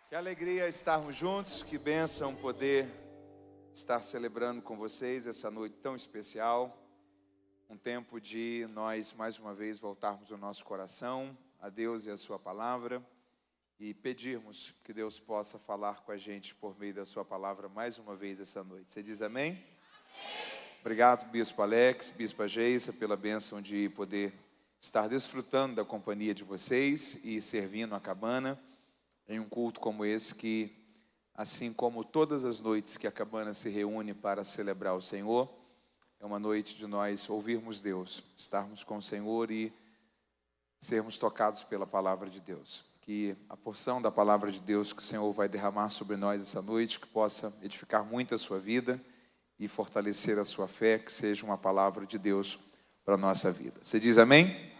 Que alegria estarmos juntos, que bênção poder estar celebrando com vocês essa noite tão especial. Um tempo de nós, mais uma vez, voltarmos o nosso coração a Deus e a sua palavra e pedirmos que Deus possa falar com a gente por meio da sua palavra mais uma vez essa noite. Você diz amém? Amém. Obrigado, Bispo Alex, Bispa Geisa, pela bênção de poder estar desfrutando da companhia de vocês e servindo a cabana em um culto como esse que, assim como todas as noites que a cabana se reúne para celebrar o Senhor, é uma noite de nós ouvirmos Deus, estarmos com o Senhor e sermos tocados pela palavra de Deus. Que a porção da palavra de Deus que o Senhor vai derramar sobre nós essa noite, que possa edificar muito a sua vida e fortalecer a sua fé, que seja uma palavra de Deus para a nossa vida. Você diz amém? Amém.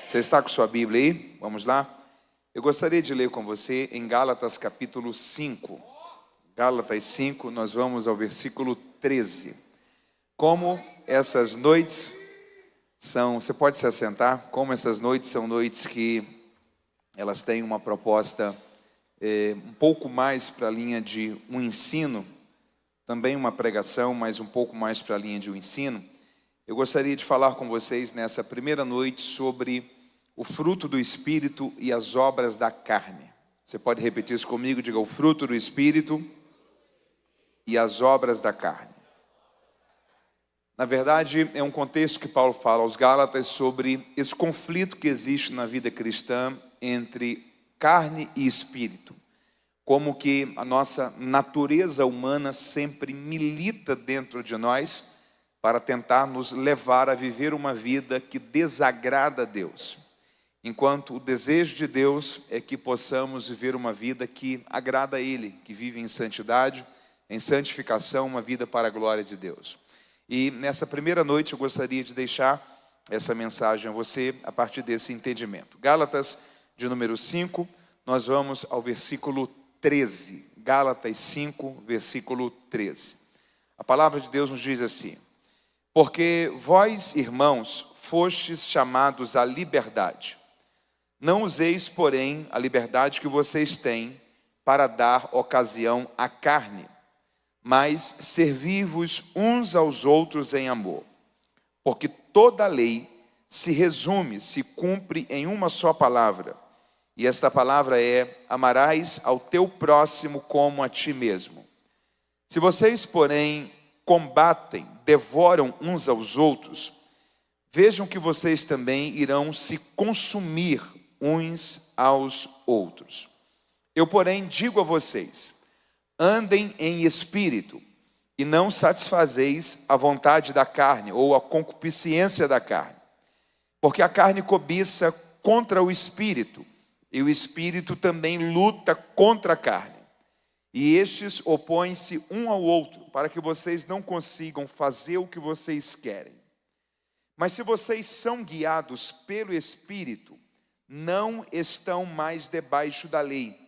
Você está com sua Bíblia aí? Vamos lá? Eu gostaria de ler com você em Gálatas capítulo 5. Gálatas 5, nós vamos ao versículo 13. Como essas noites são, você pode se assentar, como essas noites são noites que elas têm uma proposta um pouco mais para a linha de um ensino, também uma pregação, mas um pouco mais para a linha de um ensino. Eu gostaria de falar com vocês nessa primeira noite sobre o fruto do Espírito e as obras da carne. Você pode repetir isso comigo? Diga: o fruto do Espírito e as obras da carne. Na verdade, é um contexto que Paulo fala aos Gálatas sobre esse conflito que existe na vida cristã entre carne e espírito. Como que a nossa natureza humana sempre milita dentro de nós para tentar nos levar a viver uma vida que desagrada a Deus. Enquanto o desejo de Deus é que possamos viver uma vida que agrada a Ele, que vive em santidade, em santificação, uma vida para a glória de Deus. E nessa primeira noite eu gostaria de deixar essa mensagem a você a partir desse entendimento. Gálatas de número 5, nós vamos ao versículo 13. Gálatas 5, versículo 13. A palavra de Deus nos diz assim: porque vós, irmãos, fostes chamados à liberdade. Não useis, porém, a liberdade que vocês têm para dar ocasião à carne, mas servi-vos uns aos outros em amor. Porque toda a lei se resume, se cumpre em uma só palavra. E esta palavra é: amarás ao teu próximo como a ti mesmo. Se vocês, porém, combatem, devoram uns aos outros, vejam que vocês também irão se consumir uns aos outros. Eu, porém, digo a vocês: andem em espírito, e não satisfazeis a vontade da carne, ou a concupiscência da carne. Porque a carne cobiça contra o espírito, e o espírito também luta contra a carne. E estes opõem-se um ao outro, para que vocês não consigam fazer o que vocês querem. Mas se vocês são guiados pelo Espírito, não estão mais debaixo da lei.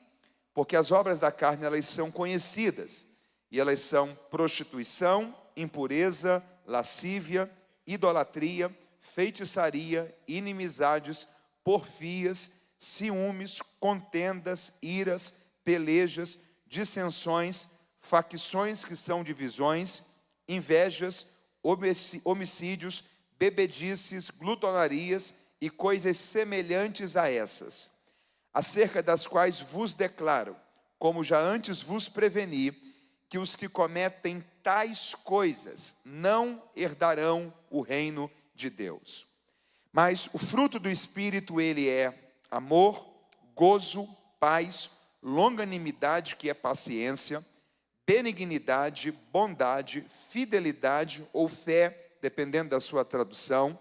Porque as obras da carne, elas são conhecidas. E elas são prostituição, impureza, lascívia, idolatria, feitiçaria, inimizades, porfias, ciúmes, contendas, iras, pelejas, dissensões, facções que são divisões, invejas, homicídios, bebedices, glutonarias e coisas semelhantes a essas, acerca das quais vos declaro, como já antes vos preveni, que os que cometem tais coisas não herdarão o reino de Deus. Mas o fruto do Espírito, ele é amor, gozo, paz, longanimidade, que é paciência, benignidade, bondade, fidelidade ou fé, dependendo da sua tradução,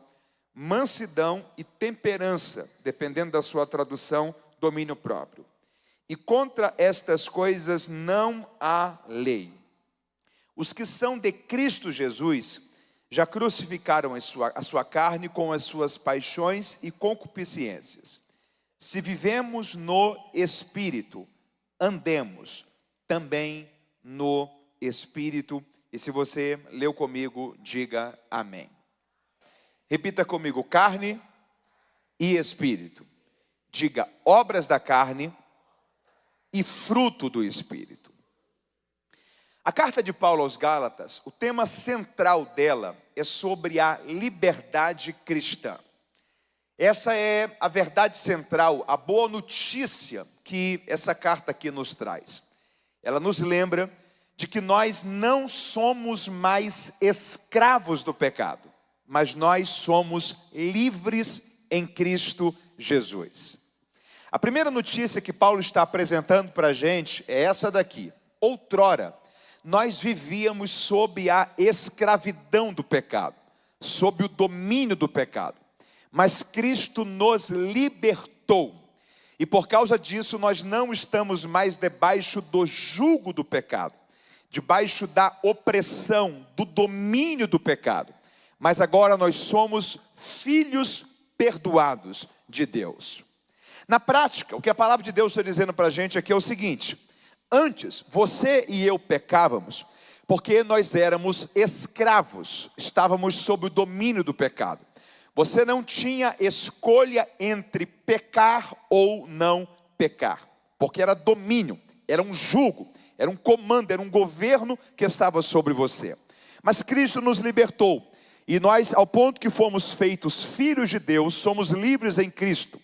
mansidão e temperança, dependendo da sua tradução, domínio próprio. E contra estas coisas não há lei. Os que são de Cristo Jesus já crucificaram a sua carne com as suas paixões e concupiscências. Se vivemos no Espírito, andemos também no Espírito. E se você leu comigo, diga amém. Repita comigo: carne e espírito. Diga: obras da carne e fruto do Espírito. A carta de Paulo aos Gálatas, o tema central dela é sobre a liberdade cristã. Essa é a verdade central, a boa notícia que essa carta aqui nos traz. Ela nos lembra de que nós não somos mais escravos do pecado, mas nós somos livres em Cristo Jesus. A primeira notícia que Paulo está apresentando para a gente é essa daqui. Outrora, nós vivíamos sob a escravidão do pecado, sob o domínio do pecado. Mas Cristo nos libertou. E por causa disso, nós não estamos mais debaixo do jugo do pecado, debaixo da opressão, do domínio do pecado. Mas agora nós somos filhos perdoados de Deus. Na prática, o que a palavra de Deus está dizendo para a gente aqui é o seguinte: antes, você e eu pecávamos, porque nós éramos escravos, estávamos sob o domínio do pecado. Você não tinha escolha entre pecar ou não pecar, porque era domínio, era um jugo, era um comando, era um governo que estava sobre você. Mas Cristo nos libertou, e nós, ao ponto que fomos feitos filhos de Deus, somos livres em Cristo.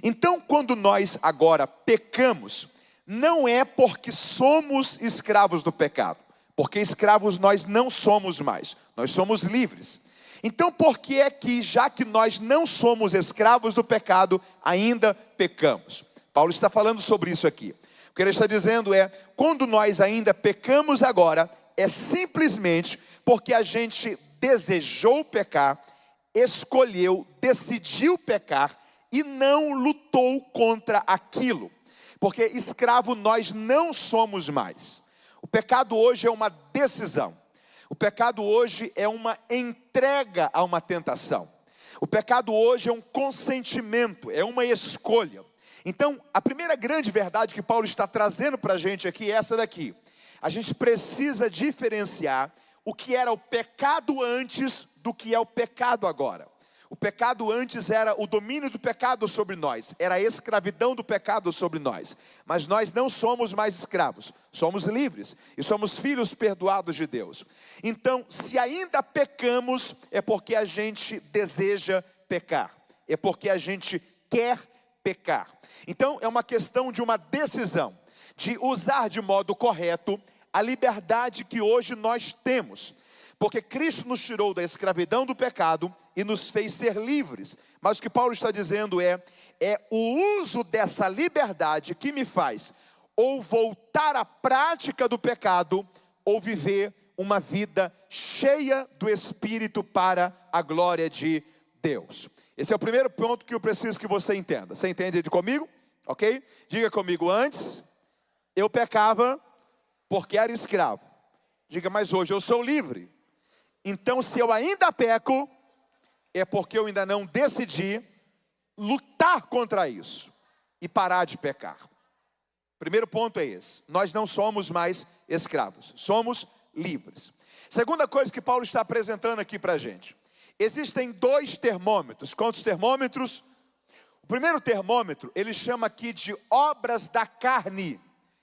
Então, quando nós agora pecamos, não é porque somos escravos do pecado, porque escravos nós não somos mais, nós somos livres. Então, por que é que, já que nós não somos escravos do pecado, ainda pecamos? Paulo está falando sobre isso aqui. O que ele está dizendo é, quando nós ainda pecamos agora, é simplesmente porque a gente desejou pecar, escolheu, decidiu pecar e não lutou contra aquilo. Porque escravo nós não somos mais. O pecado hoje é uma decisão. O pecado hoje é uma entrega a uma tentação. O pecado hoje é um consentimento, é uma escolha. Então, a primeira grande verdade que Paulo está trazendo para a gente aqui é essa daqui. A gente precisa diferenciar o que era o pecado antes do que é o pecado agora. O pecado antes era o domínio do pecado sobre nós, era a escravidão do pecado sobre nós. Mas nós não somos mais escravos, somos livres e somos filhos perdoados de Deus. Então, se ainda pecamos, é porque a gente deseja pecar, é porque a gente quer pecar. Então, é uma questão de uma decisão, de usar de modo correto a liberdade que hoje nós temos. Porque Cristo nos tirou da escravidão do pecado e nos fez ser livres. Mas o que Paulo está dizendo é o uso dessa liberdade que me faz ou voltar à prática do pecado, ou viver uma vida cheia do Espírito para a glória de Deus. Esse é o primeiro ponto que eu preciso que você entenda. Você entende comigo? Ok? Diga comigo: antes eu pecava porque era escravo. Diga: mas hoje eu sou livre. Então, se eu ainda peco, é porque eu ainda não decidi lutar contra isso e parar de pecar. Primeiro ponto é esse: nós não somos mais escravos, somos livres. Segunda coisa que Paulo está apresentando aqui para a gente: existem dois termômetros. Quantos termômetros? O primeiro termômetro, ele chama aqui de obras da carne.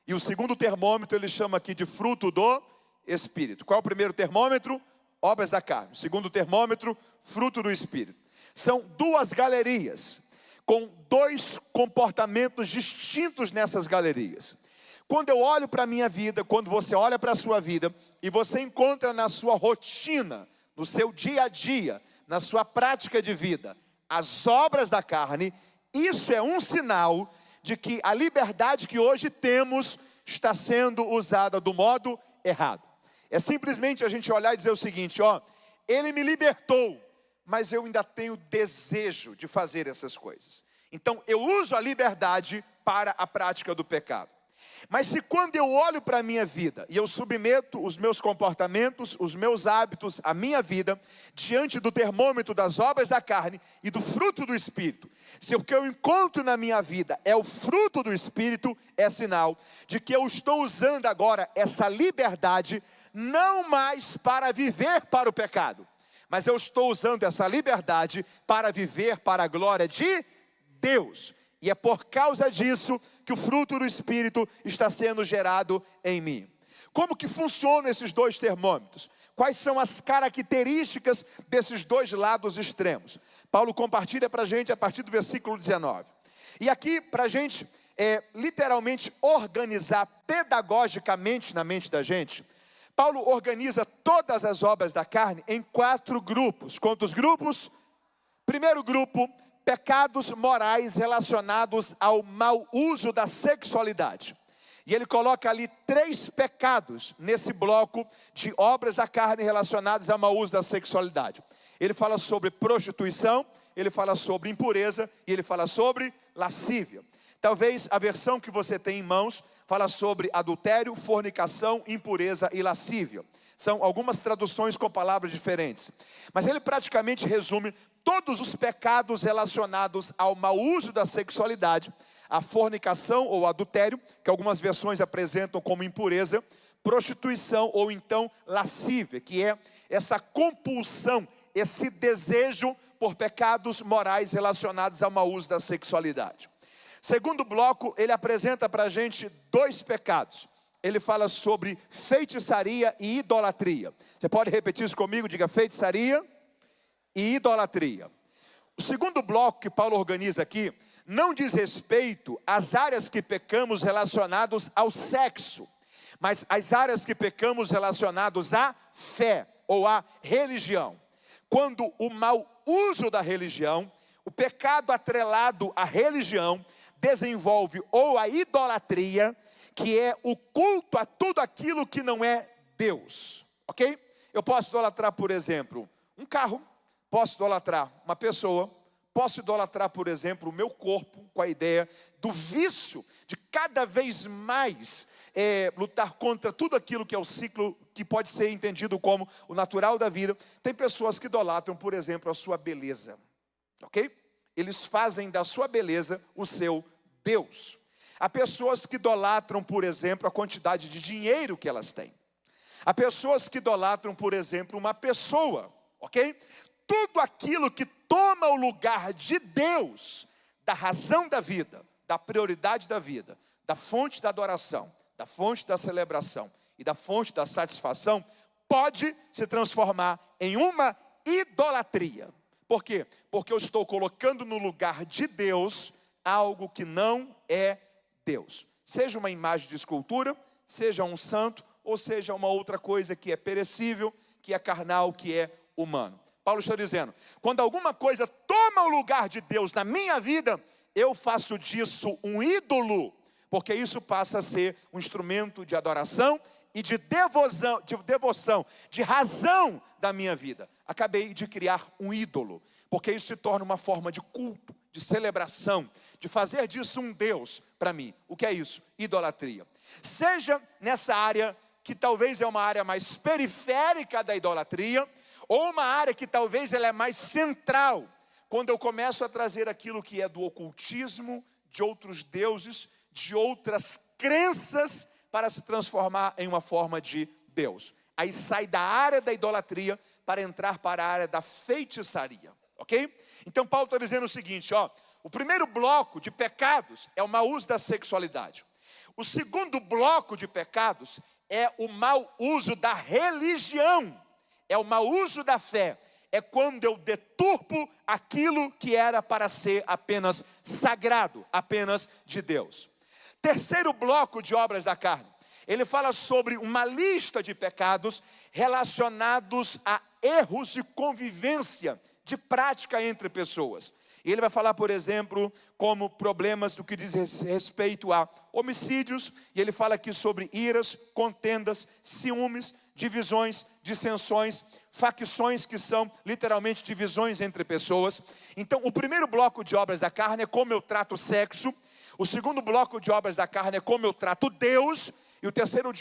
E o segundo termômetro, ele chama aqui de fruto do Espírito. Qual é o primeiro termômetro? Obras da carne. O segundo termômetro, fruto do Espírito. São duas galerias, com dois comportamentos distintos nessas galerias. Quando eu olho para a minha vida, quando você olha para a sua vida, e você encontra na sua rotina, no seu dia a dia, na sua prática de vida, as obras da carne, isso é um sinal de que a liberdade que hoje temos está sendo usada do modo errado. É simplesmente a gente olhar e dizer o seguinte: ele me libertou, mas eu ainda tenho desejo de fazer essas coisas. Então eu uso a liberdade para a prática do pecado. Mas se quando eu olho para a minha vida e eu submeto os meus comportamentos, os meus hábitos, a minha vida, diante do termômetro das obras da carne e do fruto do Espírito, se o que eu encontro na minha vida é o fruto do Espírito, é sinal de que eu estou usando agora essa liberdade, não mais para viver para o pecado, mas eu estou usando essa liberdade para viver para a glória de Deus. E é por causa disso que o fruto do Espírito está sendo gerado em mim. Como que funcionam esses dois termômetros? Quais são as características desses dois lados extremos? Paulo compartilha para a gente a partir do versículo 19. E aqui, para a gente literalmente organizar pedagogicamente na mente da gente, Paulo organiza todas as obras da carne em 4 grupos. Quantos grupos? Primeiro grupo, pecados morais relacionados ao mau uso da sexualidade. E ele coloca ali 3 pecados nesse bloco de obras da carne relacionadas ao mau uso da sexualidade. Ele fala sobre prostituição, ele fala sobre impureza e ele fala sobre lascívia. Talvez a versão que você tem em mãos fala sobre adultério, fornicação, impureza e lascívia. São algumas traduções com palavras diferentes. Mas ele praticamente resume todos os pecados relacionados ao mau uso da sexualidade, a fornicação ou adultério, que algumas versões apresentam como impureza, prostituição ou então lascívia, que é essa compulsão, esse desejo por pecados morais relacionados ao mau uso da sexualidade. Segundo bloco, ele apresenta para a gente 2 pecados. Ele fala sobre feitiçaria e idolatria. Você pode repetir isso comigo? Diga feitiçaria e idolatria. O segundo bloco que Paulo organiza aqui não diz respeito às áreas que pecamos relacionados ao sexo, mas às áreas que pecamos relacionados à fé ou à religião. Quando o mau uso da religião, o pecado atrelado à religião, desenvolve ou a idolatria, que é o culto a tudo aquilo que não é Deus, ok? Eu posso idolatrar, por exemplo, um carro, posso idolatrar uma pessoa, posso idolatrar, por exemplo, o meu corpo, com a ideia do vício, de cada vez mais lutar contra tudo aquilo que é o ciclo, que pode ser entendido como o natural da vida. Tem pessoas que idolatram, por exemplo, a sua beleza, ok? Eles fazem da sua beleza o seu Deus. Há pessoas que idolatram, por exemplo, a quantidade de dinheiro que elas têm. Há pessoas que idolatram, por exemplo, uma pessoa, ok? Tudo aquilo que toma o lugar de Deus, da razão da vida, da prioridade da vida, da fonte da adoração, da fonte da celebração e da fonte da satisfação, pode se transformar em uma idolatria. Por quê? Porque eu estou colocando no lugar de Deus algo que não é Deus. Seja uma imagem de escultura, seja um santo, ou seja uma outra coisa que é perecível, que é carnal, que é humano. Paulo está dizendo, quando alguma coisa toma o lugar de Deus na minha vida, eu faço disso um ídolo, porque isso passa a ser um instrumento de adoração e de devoção, de razão da minha vida. Acabei de criar um ídolo, porque isso se torna uma forma de culto, de celebração, de fazer disso um Deus para mim. O que é isso? Idolatria. Seja nessa área que talvez é uma área mais periférica da idolatria, ou uma área que talvez ela é mais central, quando eu começo a trazer aquilo que é do ocultismo, de outros deuses, de outras crenças, para se transformar em uma forma de Deus. Aí sai da área da idolatria para entrar para a área da feitiçaria, ok? Então Paulo está dizendo o seguinte, ó, o primeiro bloco de pecados é o mau uso da sexualidade. O segundo bloco de pecados é o mau uso da religião, é o mau uso da fé. É quando eu deturpo aquilo que era para ser apenas sagrado, apenas de Deus. Terceiro bloco de obras da carne, ele fala sobre uma lista de pecados relacionados a erros de convivência, de prática entre pessoas. E ele vai falar, por exemplo, como problemas do que diz respeito a homicídios, e ele fala aqui sobre iras, contendas, ciúmes, divisões, dissensões, facções, que são literalmente divisões entre pessoas. Então, o primeiro bloco de obras da carne é como eu trato o sexo. O segundo bloco de obras da carne é como eu trato Deus. E o terceiro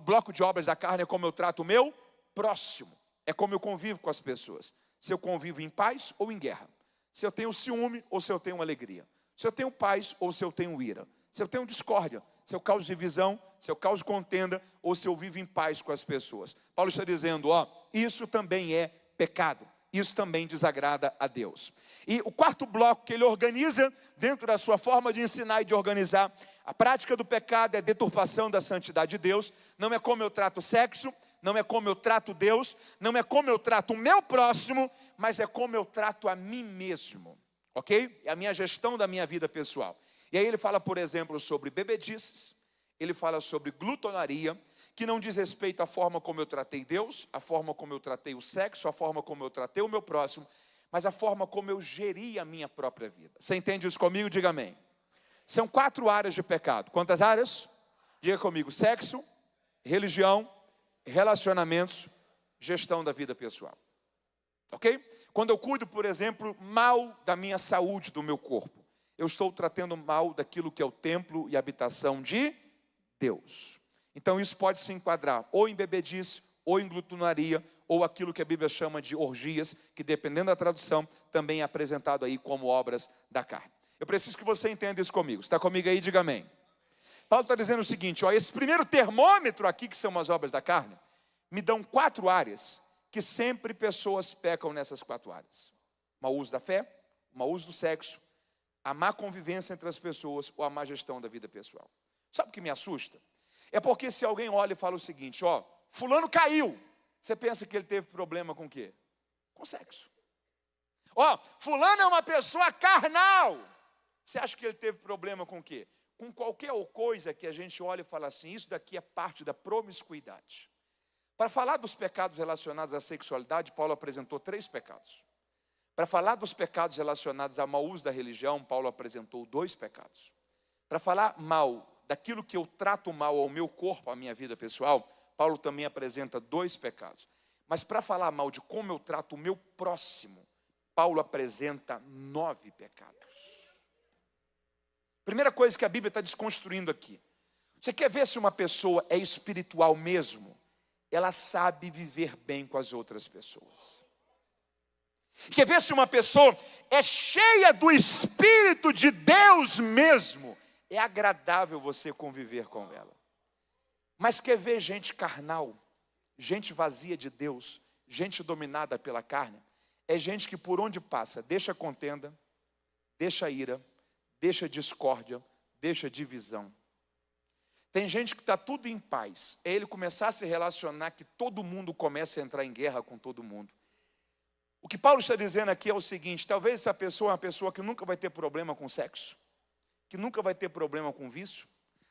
bloco de obras da carne é como eu trato o meu próximo. É como eu convivo com as pessoas. Se eu convivo em paz ou em guerra. Se eu tenho ciúme ou se eu tenho alegria. Se eu tenho paz ou se eu tenho ira. Se eu tenho discórdia, se eu causo divisão, se eu causo contenda ou se eu vivo em paz com as pessoas. Paulo está dizendo, ó, isso também é pecado. isso também desagrada a Deus. E o quarto bloco que ele organiza, dentro da sua forma de ensinar e de organizar, a prática do pecado é a deturpação da santidade de Deus. Não é como eu trato o sexo, não é como eu trato Deus, não é como eu trato o meu próximo, mas é como eu trato a mim mesmo, ok? É a minha gestão da minha vida pessoal. E aí ele fala, por exemplo, sobre bebedices, ele fala sobre glutonaria, que não diz respeito à forma como eu tratei Deus, a forma como eu tratei o sexo, a forma como eu tratei o meu próximo, mas a forma como eu geri a minha própria vida. Você entende isso comigo? Diga amém. São 4 áreas de pecado. Quantas áreas? Diga comigo: sexo, religião, relacionamentos, gestão da vida pessoal. Ok? Quando eu cuido, por exemplo, mal da minha saúde, do meu corpo, eu estou tratando mal daquilo que é o templo e a habitação de Deus. Então isso pode se enquadrar ou em bebedice, ou em glutonaria, ou aquilo que a Bíblia chama de orgias, que dependendo da tradução, também é apresentado aí como obras da carne. Eu preciso que você entenda isso comigo. Está comigo aí? Diga amém. Paulo está dizendo o seguinte, ó, esse primeiro termômetro aqui, que são as obras da carne, me dão 4 áreas, que sempre pessoas pecam nessas 4 áreas. O mau uso da fé, o mau uso do sexo, a má convivência entre as pessoas, ou a má gestão da vida pessoal. Sabe o que me assusta? É porque se alguém olha e fala o seguinte, ó, fulano caiu, você pensa que ele teve problema com o quê? Com sexo. Ó, fulano é uma pessoa carnal, você acha que ele teve problema com o quê? Com qualquer coisa que a gente olha e fala assim, isso daqui é parte da promiscuidade. Para falar dos pecados relacionados à sexualidade, Paulo apresentou 3 pecados. Para falar dos pecados relacionados ao mau uso da religião, Paulo apresentou 2 pecados. Para falar mal daquilo que eu trato mal ao meu corpo, à minha vida pessoal, Paulo também apresenta 2 pecados. Mas para falar mal de como eu trato o meu próximo, Paulo apresenta 9 pecados. Primeira coisa que a Bíblia está desconstruindo aqui. Você quer ver se uma pessoa é espiritual mesmo? Ela sabe viver bem com as outras pessoas. Quer ver se uma pessoa é cheia do Espírito de Deus mesmo? É agradável você conviver com ela. Mas quer ver gente carnal, gente vazia de Deus, gente dominada pela carne? É gente que por onde passa, deixa contenda, deixa ira, deixa discórdia, deixa divisão. Tem gente que está tudo em paz. É ele começar a se relacionar que todo mundo começa a entrar em guerra com todo mundo. O que Paulo está dizendo aqui é o seguinte, talvez essa pessoa é uma pessoa que nunca vai ter problema com sexo, que nunca vai ter problema com vício.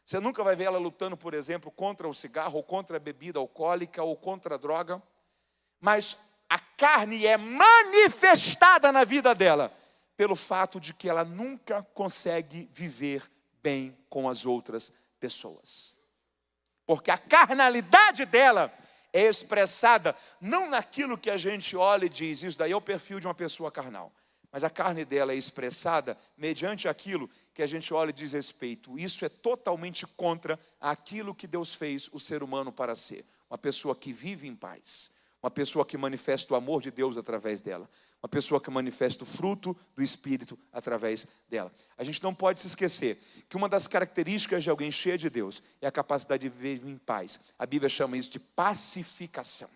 Você nunca vai ver ela lutando, por exemplo, contra o cigarro, ou contra a bebida alcoólica, ou contra a droga. Mas a carne é manifestada na vida dela, pelo fato de que ela nunca consegue viver bem com as outras pessoas. Porque a carnalidade dela é expressada não naquilo que a gente olha e diz, isso daí é o perfil de uma pessoa carnal. Mas a carne dela é expressada mediante aquilo que a gente olha e diz respeito. Isso é totalmente contra aquilo que Deus fez o ser humano para ser. Uma pessoa que vive em paz. Uma pessoa que manifesta o amor de Deus através dela. Uma pessoa que manifesta o fruto do Espírito através dela. A gente não pode se esquecer que uma das características de alguém cheio de Deus é a capacidade de viver em paz. A Bíblia chama isso de pacificação.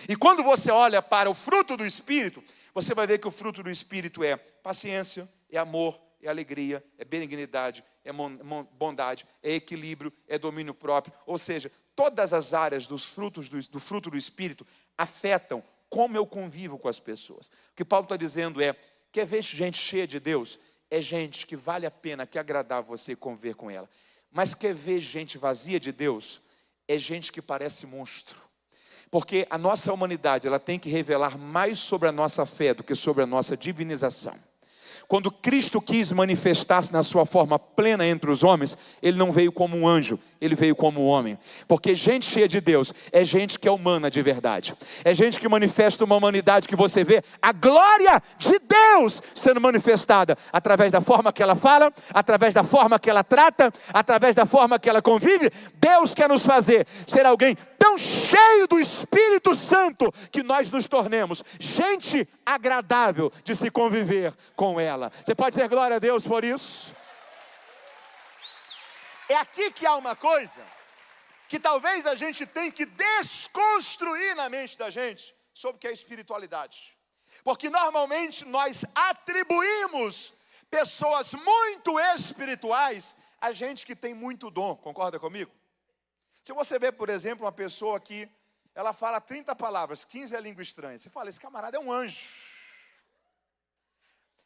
E quando você olha para o fruto do Espírito, você vai ver que o fruto do Espírito é paciência, é amor, é alegria, é benignidade, é bondade, é equilíbrio, é domínio próprio. Ou seja, todas as áreas dos frutos do fruto do Espírito afetam como eu convivo com as pessoas. O que Paulo está dizendo é, quer ver gente cheia de Deus? É gente que vale a pena, que é agradável você conviver com ela. Mas quer ver gente vazia de Deus? É gente que parece monstro. Porque a nossa humanidade, ela tem que revelar mais sobre a nossa fé do que sobre a nossa divinização. Quando Cristo quis manifestar-se na sua forma plena entre os homens, Ele não veio como um anjo, Ele veio como um homem. Porque gente cheia de Deus é gente que é humana de verdade. É gente que manifesta uma humanidade que você vê a glória de Deus sendo manifestada através da forma que ela fala, através da forma que ela trata, através da forma que ela convive. Deus quer nos fazer ser alguém tão cheio do Espírito Santo que nós nos tornemos gente agradável de se conviver com ela. Você pode dizer glória a Deus por isso? É aqui que há uma coisa que talvez a gente tenha que desconstruir na mente da gente, sobre o que é espiritualidade. Porque normalmente nós atribuímos pessoas muito espirituais a gente que tem muito dom, concorda comigo? Se você vê, por exemplo, uma pessoa que ela fala 30 palavras, 15 é língua estranha, você fala, esse camarada é um anjo.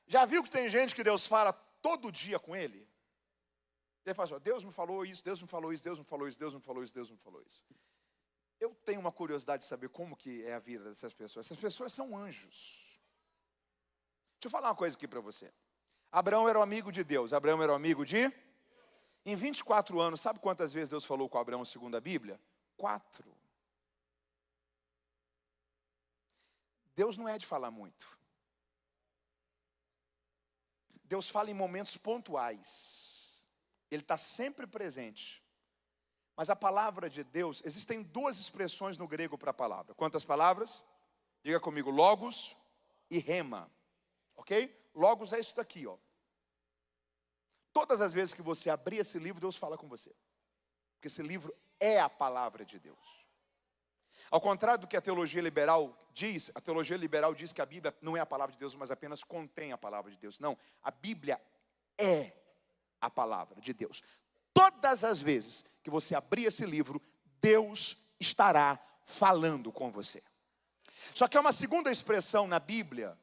Já viu que tem gente que Deus fala todo dia com ele? Ele fala assim, Deus me falou isso, Deus me falou isso, Deus me falou isso, Deus me falou isso, Deus me falou isso. Eu tenho uma curiosidade de saber como que é a vida dessas pessoas. Essas pessoas são anjos. Deixa eu falar uma coisa aqui para você. Abraão era um amigo de Deus. Abraão era um amigo de... Em 24 anos, sabe quantas vezes Deus falou com Abraão segundo a Bíblia? 4. Deus não é de falar muito. Deus fala em momentos pontuais. Ele está sempre presente. Mas a palavra de Deus, existem 2 expressões no grego para a palavra. Quantas palavras? Diga comigo, logos e rema. Ok? Logos é isso daqui, ó. Todas as vezes que você abrir esse livro, Deus fala com você. Porque esse livro é a palavra de Deus. Ao contrário do que a teologia liberal diz que a Bíblia não é a palavra de Deus, mas apenas contém a palavra de Deus. Não, a Bíblia é a palavra de Deus. Todas as vezes que você abrir esse livro, Deus estará falando com você. Só que há uma segunda expressão na Bíblia,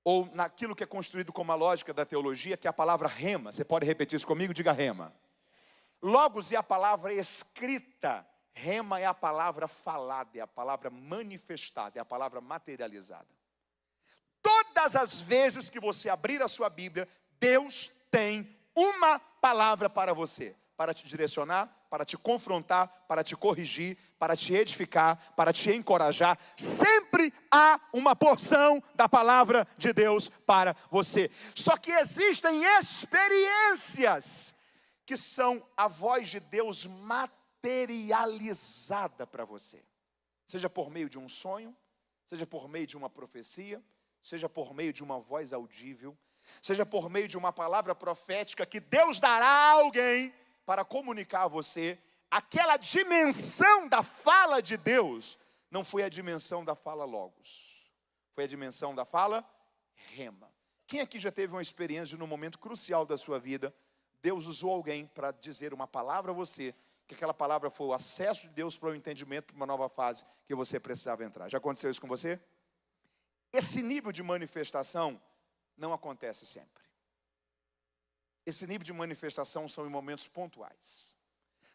ou naquilo que é construído como a lógica da teologia, que é a palavra rema. Você pode repetir isso comigo? Diga rema. Logos é a palavra escrita, rema é a palavra falada, é a palavra manifestada, é a palavra materializada. Todas as vezes que você abrir a sua Bíblia, Deus tem uma palavra para você, para te direcionar, para te confrontar, para te corrigir, para te edificar, para te encorajar. Sempre há uma porção da palavra de Deus para você. Só que existem experiências que são a voz de Deus materializada para você. Seja por meio de um sonho, seja por meio de uma profecia, seja por meio de uma voz audível, seja por meio de uma palavra profética que Deus dará a alguém para comunicar a você. Aquela dimensão da fala de Deus não foi a dimensão da fala logos, foi a dimensão da fala rema. Quem aqui já teve uma experiência de, num momento crucial da sua vida, Deus usou alguém para dizer uma palavra a você, que aquela palavra foi o acesso de Deus para o entendimento, para uma nova fase que você precisava entrar? Já aconteceu isso com você? Esse nível de manifestação não acontece sempre. Esse nível de manifestação são em momentos pontuais.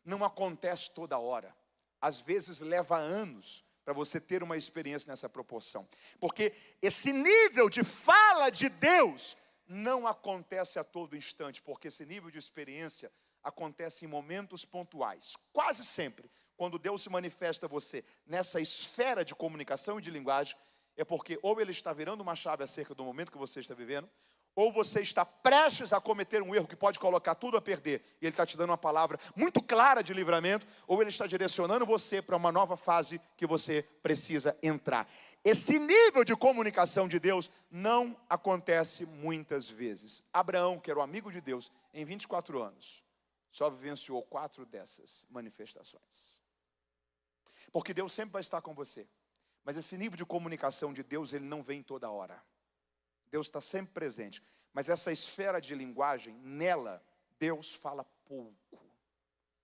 Não acontece toda hora. Às vezes leva anos para você ter uma experiência nessa proporção. Porque esse nível de fala de Deus não acontece a todo instante. Porque esse nível de experiência acontece em momentos pontuais. Quase sempre, quando Deus se manifesta a você nessa esfera de comunicação e de linguagem, é porque ou Ele está virando uma chave acerca do momento que você está vivendo, ou você está prestes a cometer um erro que pode colocar tudo a perder, e Ele está te dando uma palavra muito clara de livramento, ou Ele está direcionando você para uma nova fase que você precisa entrar. Esse nível de comunicação de Deus não acontece muitas vezes. Abraão, que era o amigo de Deus, em 24 anos, só vivenciou 4 dessas manifestações. Porque Deus sempre vai estar com você. Mas esse nível de comunicação de Deus, ele não vem toda hora. Deus está sempre presente. Mas essa esfera de linguagem, nela, Deus fala pouco.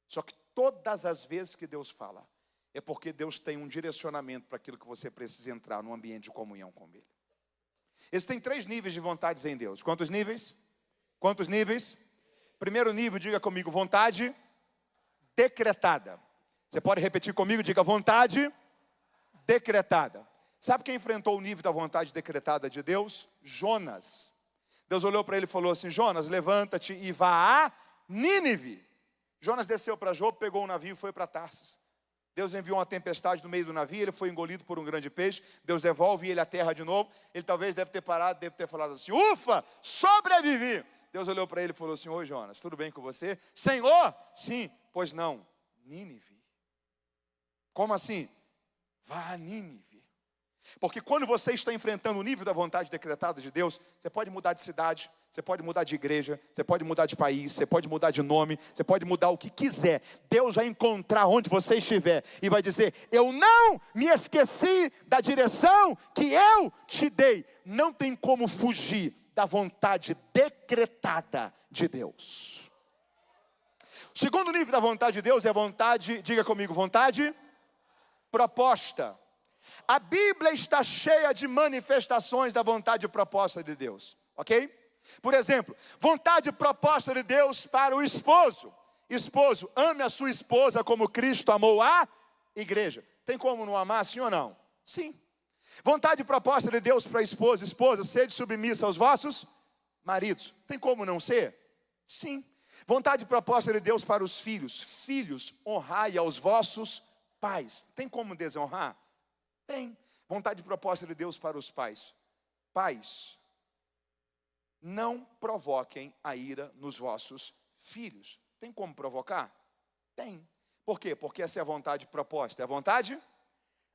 Só que todas as vezes que Deus fala, é porque Deus tem um direcionamento para aquilo que você precisa entrar no ambiente de comunhão com Ele. Existem 3 níveis de vontades em Deus. Quantos níveis? Quantos níveis? Primeiro nível, diga comigo, vontade decretada. Você pode repetir comigo, diga vontade decretada. Sabe quem enfrentou o nível da vontade decretada de Deus? Jonas. Deus olhou para ele e falou assim: Jonas, levanta-te e vá a Nínive. Jonas desceu para Jope, pegou um navio e foi para Tarsis. Deus enviou uma tempestade no meio do navio, ele foi engolido por um grande peixe. Deus devolve ele à terra de novo. Ele talvez deve ter parado, deve ter falado assim: ufa, sobrevivi. Deus olhou para ele e falou assim: oi Jonas, tudo bem com você? Senhor? Sim. Pois não, Nínive. Como assim? Vá a Nínive. Porque quando você está enfrentando o nível da vontade decretada de Deus, você pode mudar de cidade, você pode mudar de igreja, você pode mudar de país, você pode mudar de nome, você pode mudar o que quiser. Deus vai encontrar onde você estiver e vai dizer: eu não me esqueci da direção que eu te dei. Não tem como fugir da vontade decretada de Deus. O segundo nível da vontade de Deus é a vontade, diga comigo, vontade proposta. A Bíblia está cheia de manifestações da vontade proposta de Deus, ok? Por exemplo, vontade proposta de Deus para o esposo. Esposo, ame a sua esposa como Cristo amou a igreja. Tem como não amar, sim ou não? Sim. Vontade proposta de Deus para a esposa. Esposa, sede submissa aos vossos maridos. Tem como não ser? Sim. Vontade proposta de Deus para os filhos. Filhos, honrai aos vossos pais. Tem como desonrar? Tem. Vontade proposta de Deus para os pais. Pais, não provoquem a ira nos vossos filhos. Tem como provocar? Tem. Por quê? Porque essa é a vontade proposta. É a vontade?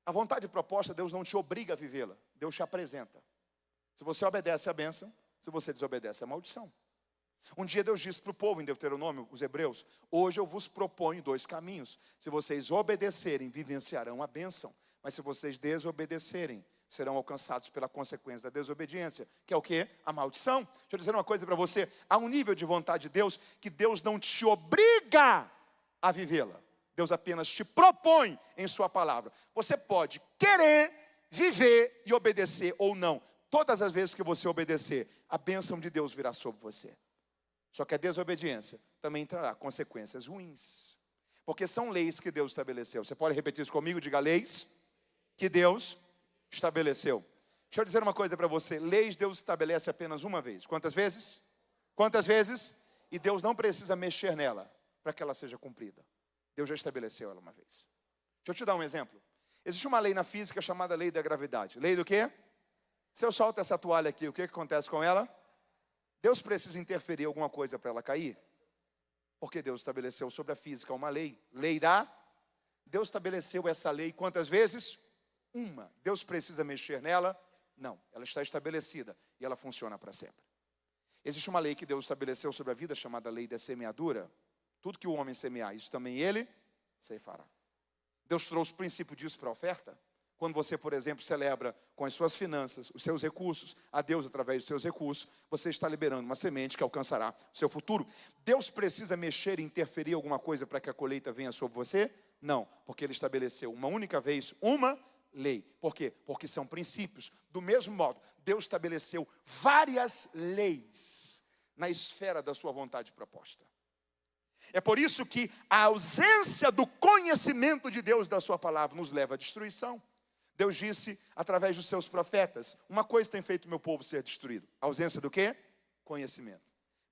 A vontade proposta, Deus não te obriga a vivê-la. Deus te apresenta. Se você obedece a bênção, se você desobedece a maldição. Um dia Deus disse para o povo em Deuteronômio, os hebreus: hoje eu vos proponho 2 caminhos. Se vocês obedecerem, vivenciarão a bênção. Mas se vocês desobedecerem, serão alcançados pela consequência da desobediência. Que é o quê? A maldição. Deixa eu dizer uma coisa para você. Há um nível de vontade de Deus que Deus não te obriga a vivê-la. Deus apenas te propõe em sua palavra. Você pode querer viver e obedecer ou não. Todas as vezes que você obedecer, a bênção de Deus virá sobre você. Só que a desobediência também trará consequências ruins. Porque são leis que Deus estabeleceu. Você pode repetir isso comigo? Diga: leis que Deus estabeleceu. Deixa eu dizer uma coisa para você. Leis Deus estabelece apenas uma vez. Quantas vezes? Quantas vezes? E Deus não precisa mexer nela para que ela seja cumprida. Deus já estabeleceu ela uma vez. Deixa eu te dar um exemplo. Existe uma lei na física chamada lei da gravidade. Lei do quê? Se eu solto essa toalha aqui, o que acontece com ela? Deus precisa interferir em alguma coisa para ela cair? Porque Deus estabeleceu sobre a física uma lei. Lei da... Deus estabeleceu essa lei quantas vezes? Uma. Deus precisa mexer nela? Não. Ela está estabelecida e ela funciona para sempre. Existe uma lei que Deus estabeleceu sobre a vida chamada lei da semeadura. Tudo que o homem semear, isso também ele ceifará. Deus trouxe o princípio disso para a oferta. Quando você, por exemplo, celebra com as suas finanças, os seus recursos, a Deus através dos seus recursos, você está liberando uma semente que alcançará o seu futuro. Deus precisa mexer e interferir alguma coisa para que a colheita venha sobre você? Não, porque Ele estabeleceu uma única vez uma lei. Por quê? Porque são princípios. Do mesmo modo, Deus estabeleceu várias leis na esfera da sua vontade proposta. É por isso que a ausência do conhecimento de Deus da sua palavra nos leva à destruição. Deus disse através dos seus profetas: uma coisa tem feito o meu povo ser destruído. A ausência do quê? Conhecimento.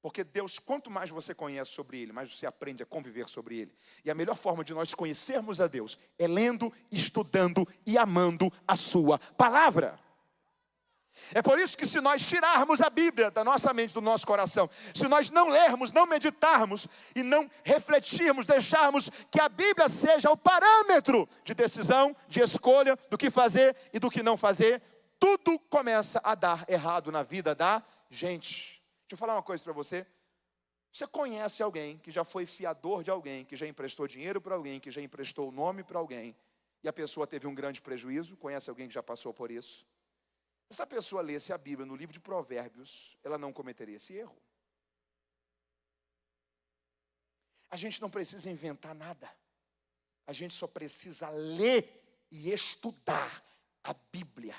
Porque Deus, quanto mais você conhece sobre Ele, mais você aprende a conviver sobre Ele. E a melhor forma de nós conhecermos a Deus é lendo, estudando e amando a sua palavra. É por isso que se nós tirarmos a Bíblia da nossa mente, do nosso coração, se nós não lermos, não meditarmos e não refletirmos, deixarmos que a Bíblia seja o parâmetro de decisão, de escolha, do que fazer e do que não fazer, tudo começa a dar errado na vida da gente. Deixa eu falar uma coisa para você. Você conhece alguém que já foi fiador de alguém, que já emprestou dinheiro para alguém, que já emprestou o nome para alguém, e a pessoa teve um grande prejuízo? Conhece alguém que já passou por isso? Se essa pessoa lesse a Bíblia no livro de Provérbios, ela não cometeria esse erro. A gente não precisa inventar nada. A gente só precisa ler e estudar a Bíblia.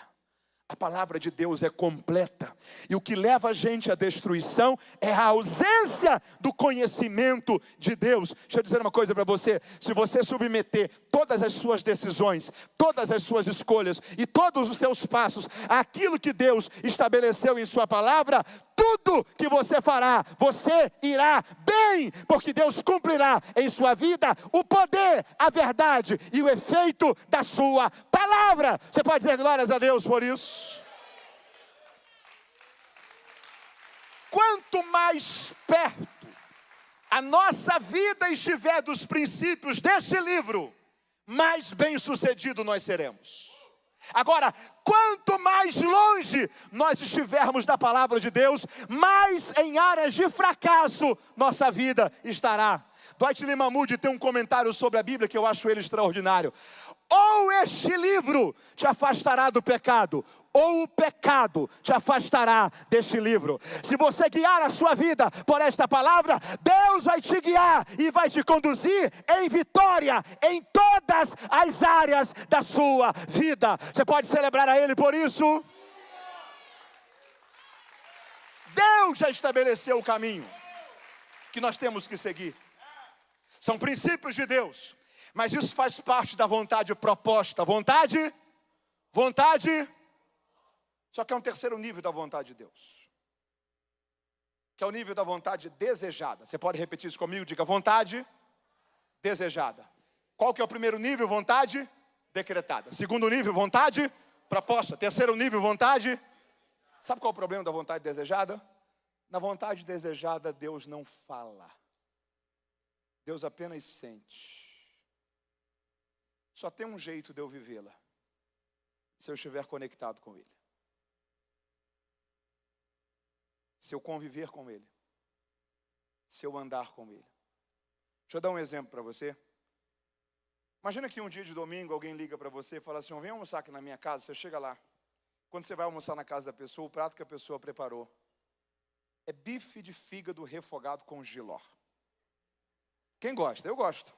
A palavra de Deus é completa. E o que leva a gente à destruição é a ausência do conhecimento de Deus. Deixa eu dizer uma coisa para você. Se você submeter todas as suas decisões, todas as suas escolhas e todos os seus passos àquilo que Deus estabeleceu em sua palavra, tudo que você fará, você irá bem, porque Deus cumprirá em sua vida o poder, a verdade e o efeito da sua palavra. Você pode dizer glórias a Deus por isso? Quanto mais perto a nossa vida estiver dos princípios deste livro, mais bem-sucedido nós seremos. Agora, quanto mais longe nós estivermos da palavra de Deus, mais em áreas de fracasso nossa vida estará. Dwight Lyman Moody tem um comentário sobre a Bíblia que eu acho ele extraordinário. Ou este livro te afastará do pecado, ou o pecado te afastará deste livro. Se você guiar a sua vida por esta palavra, Deus vai te guiar e vai te conduzir em vitória em todas as áreas da sua vida. Você pode celebrar a Ele por isso? Deus já estabeleceu o caminho que nós temos que seguir. São princípios de Deus. Mas isso faz parte da vontade proposta. Vontade. Só que é um terceiro nível da vontade de Deus. Que é o nível da vontade desejada. Você pode repetir isso comigo? Diga vontade desejada. Qual que é o primeiro nível? Vontade decretada. Segundo nível, vontade proposta. Terceiro nível, vontade. Sabe qual é o problema da vontade desejada? Na vontade desejada, Deus não fala. Deus apenas sente. Só tem um jeito de eu vivê-la, se eu estiver conectado com Ele. Se eu conviver com Ele. Se eu andar com Ele. Deixa eu dar um exemplo para você. Imagina que um dia de domingo alguém liga para você e fala assim: vem almoçar aqui na minha casa. Você chega lá. Quando você vai almoçar na casa da pessoa, o prato que a pessoa preparou é bife de fígado refogado com jiló. Quem gosta? Eu gosto.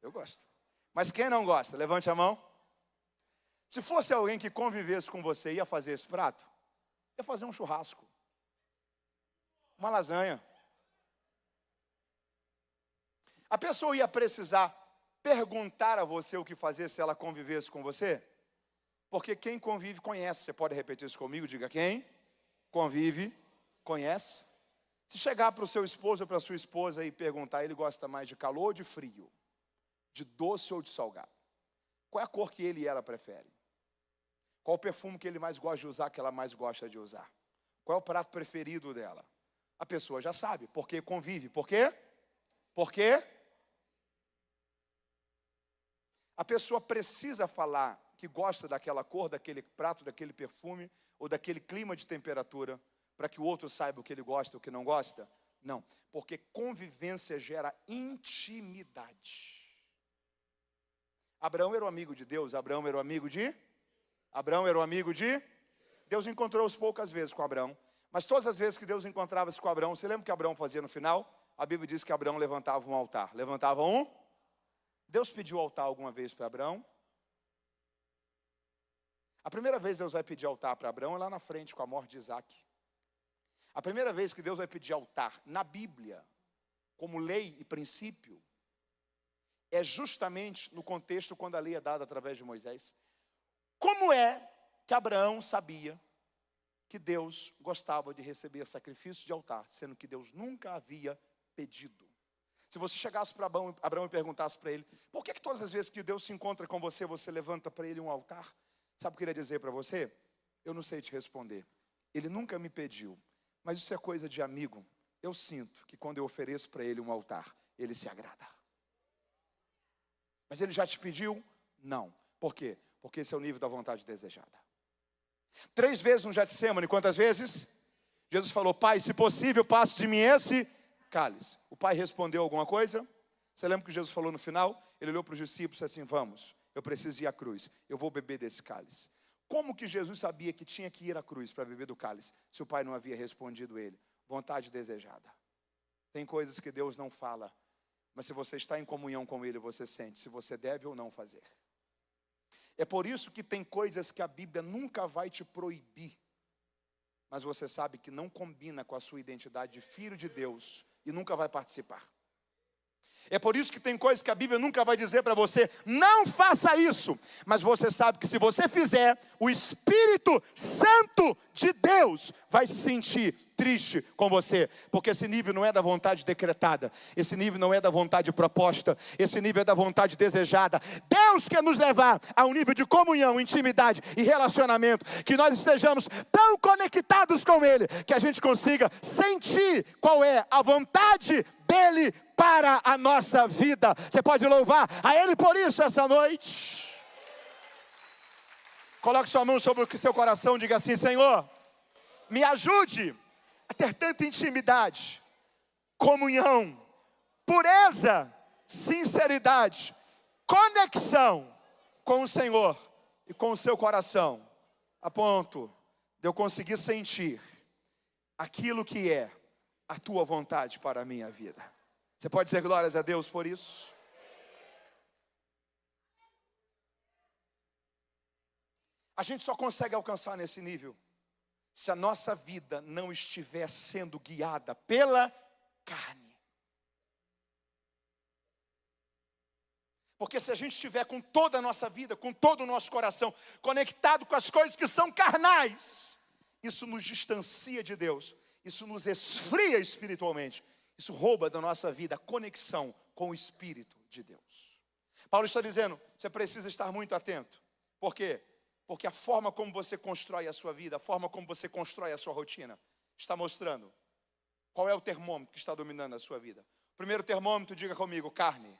Eu gosto. Mas quem não gosta? Levante a mão. Se fosse alguém que convivesse com você, ia fazer esse prato? Ia fazer um churrasco. Uma lasanha. A pessoa ia precisar perguntar a você o que fazer se ela convivesse com você? Porque quem convive, conhece. Você pode repetir isso comigo? Diga: quem convive, conhece. Se chegar para o seu esposo ou para a sua esposa e perguntar, ele gosta mais de calor ou de frio? De doce ou de salgado? Qual é a cor que ele e ela preferem? Qual o perfume que ele mais gosta de usar, que ela mais gosta de usar? Qual é o prato preferido dela? A pessoa já sabe, porque convive. Por quê? Porque a pessoa precisa falar que gosta daquela cor, daquele prato, daquele perfume ou daquele clima de temperatura para que o outro saiba o que ele gosta ou o que não gosta? Não, porque convivência gera intimidade. Abraão era o amigo de Deus. Abraão era o amigo de Deus. Encontrou-se poucas vezes com Abraão, mas todas as vezes que Deus encontrava-se com Abraão, você lembra o que Abraão fazia no final? A Bíblia diz que Abraão levantava um altar. Deus pediu altar alguma vez para Abraão? A primeira vez que Deus vai pedir altar para Abraão é lá na frente, com a morte de Isaac. A primeira vez que Deus vai pedir altar na Bíblia, como lei e princípio, é justamente no contexto quando a lei é dada através de Moisés. Como é que Abraão sabia que Deus gostava de receber sacrifício de altar, sendo que Deus nunca havia pedido? Se você chegasse para Abraão e perguntasse para ele: por que todas as vezes que Deus se encontra com você, você levanta para ele um altar? Sabe o que ele ia dizer para você? Eu não sei te responder. Ele nunca me pediu, mas isso é coisa de amigo. Eu sinto que quando eu ofereço para ele um altar, ele se agrada. Mas ele já te pediu? Não. Por quê? Porque esse é o nível da vontade desejada. 3 vezes no Getsemane, quantas vezes? Jesus falou: Pai, se possível, passe de mim esse cálice. O Pai respondeu alguma coisa? Você lembra que Jesus falou no final? Ele olhou para os discípulos e disse assim: vamos, eu preciso ir à cruz, eu vou beber desse cálice. Como que Jesus sabia que tinha que ir à cruz para beber do cálice, se o Pai não havia respondido ele? Vontade desejada. Tem coisas que Deus não fala, mas se você está em comunhão com Ele, você sente se você deve ou não fazer. É por isso que tem coisas que a Bíblia nunca vai te proibir, mas você sabe que não combina com a sua identidade de filho de Deus e nunca vai participar. É por isso que tem coisas que a Bíblia nunca vai dizer para você: não faça isso. Mas você sabe que se você fizer, o Espírito Santo de Deus vai se sentir triste com você. Porque esse nível não é da vontade decretada. Esse nível não é da vontade proposta. Esse nível é da vontade desejada. Deus quer nos levar a um nível de comunhão, intimidade e relacionamento, que nós estejamos tão conectados com Ele, que a gente consiga sentir qual é a vontade dEle para a nossa vida. Você pode louvar a Ele por isso essa noite? Coloque sua mão sobre o seu coração e diga assim: Senhor, me ajude a ter tanta intimidade, comunhão, pureza, sinceridade, conexão com o Senhor e com o seu coração, a ponto de eu conseguir sentir aquilo que é a tua vontade para a minha vida. Você pode dizer glórias a Deus por isso? A gente só consegue alcançar nesse nível se a nossa vida não estiver sendo guiada pela carne. Porque se a gente estiver com toda a nossa vida, com todo o nosso coração, conectado com as coisas que são carnais, isso nos distancia de Deus, isso nos esfria espiritualmente, isso rouba da nossa vida a conexão com o Espírito de Deus. Paulo está dizendo, você precisa estar muito atento. Por quê? Porque a forma como você constrói a sua vida, a forma como você constrói a sua rotina, está mostrando qual é o termômetro que está dominando a sua vida. Primeiro termômetro, diga comigo, carne.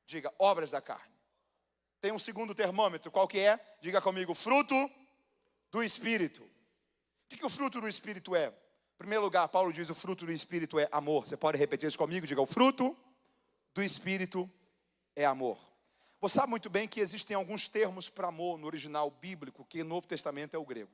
Diga, obras da carne. Tem um segundo termômetro, qual que é? Diga comigo, fruto do Espírito. O que o fruto do Espírito é? Em primeiro lugar, Paulo diz, o fruto do Espírito é amor. Você pode repetir isso comigo? Diga, o fruto do Espírito é amor. Você sabe muito bem que existem alguns termos para amor no original bíblico, que no Novo Testamento é o grego.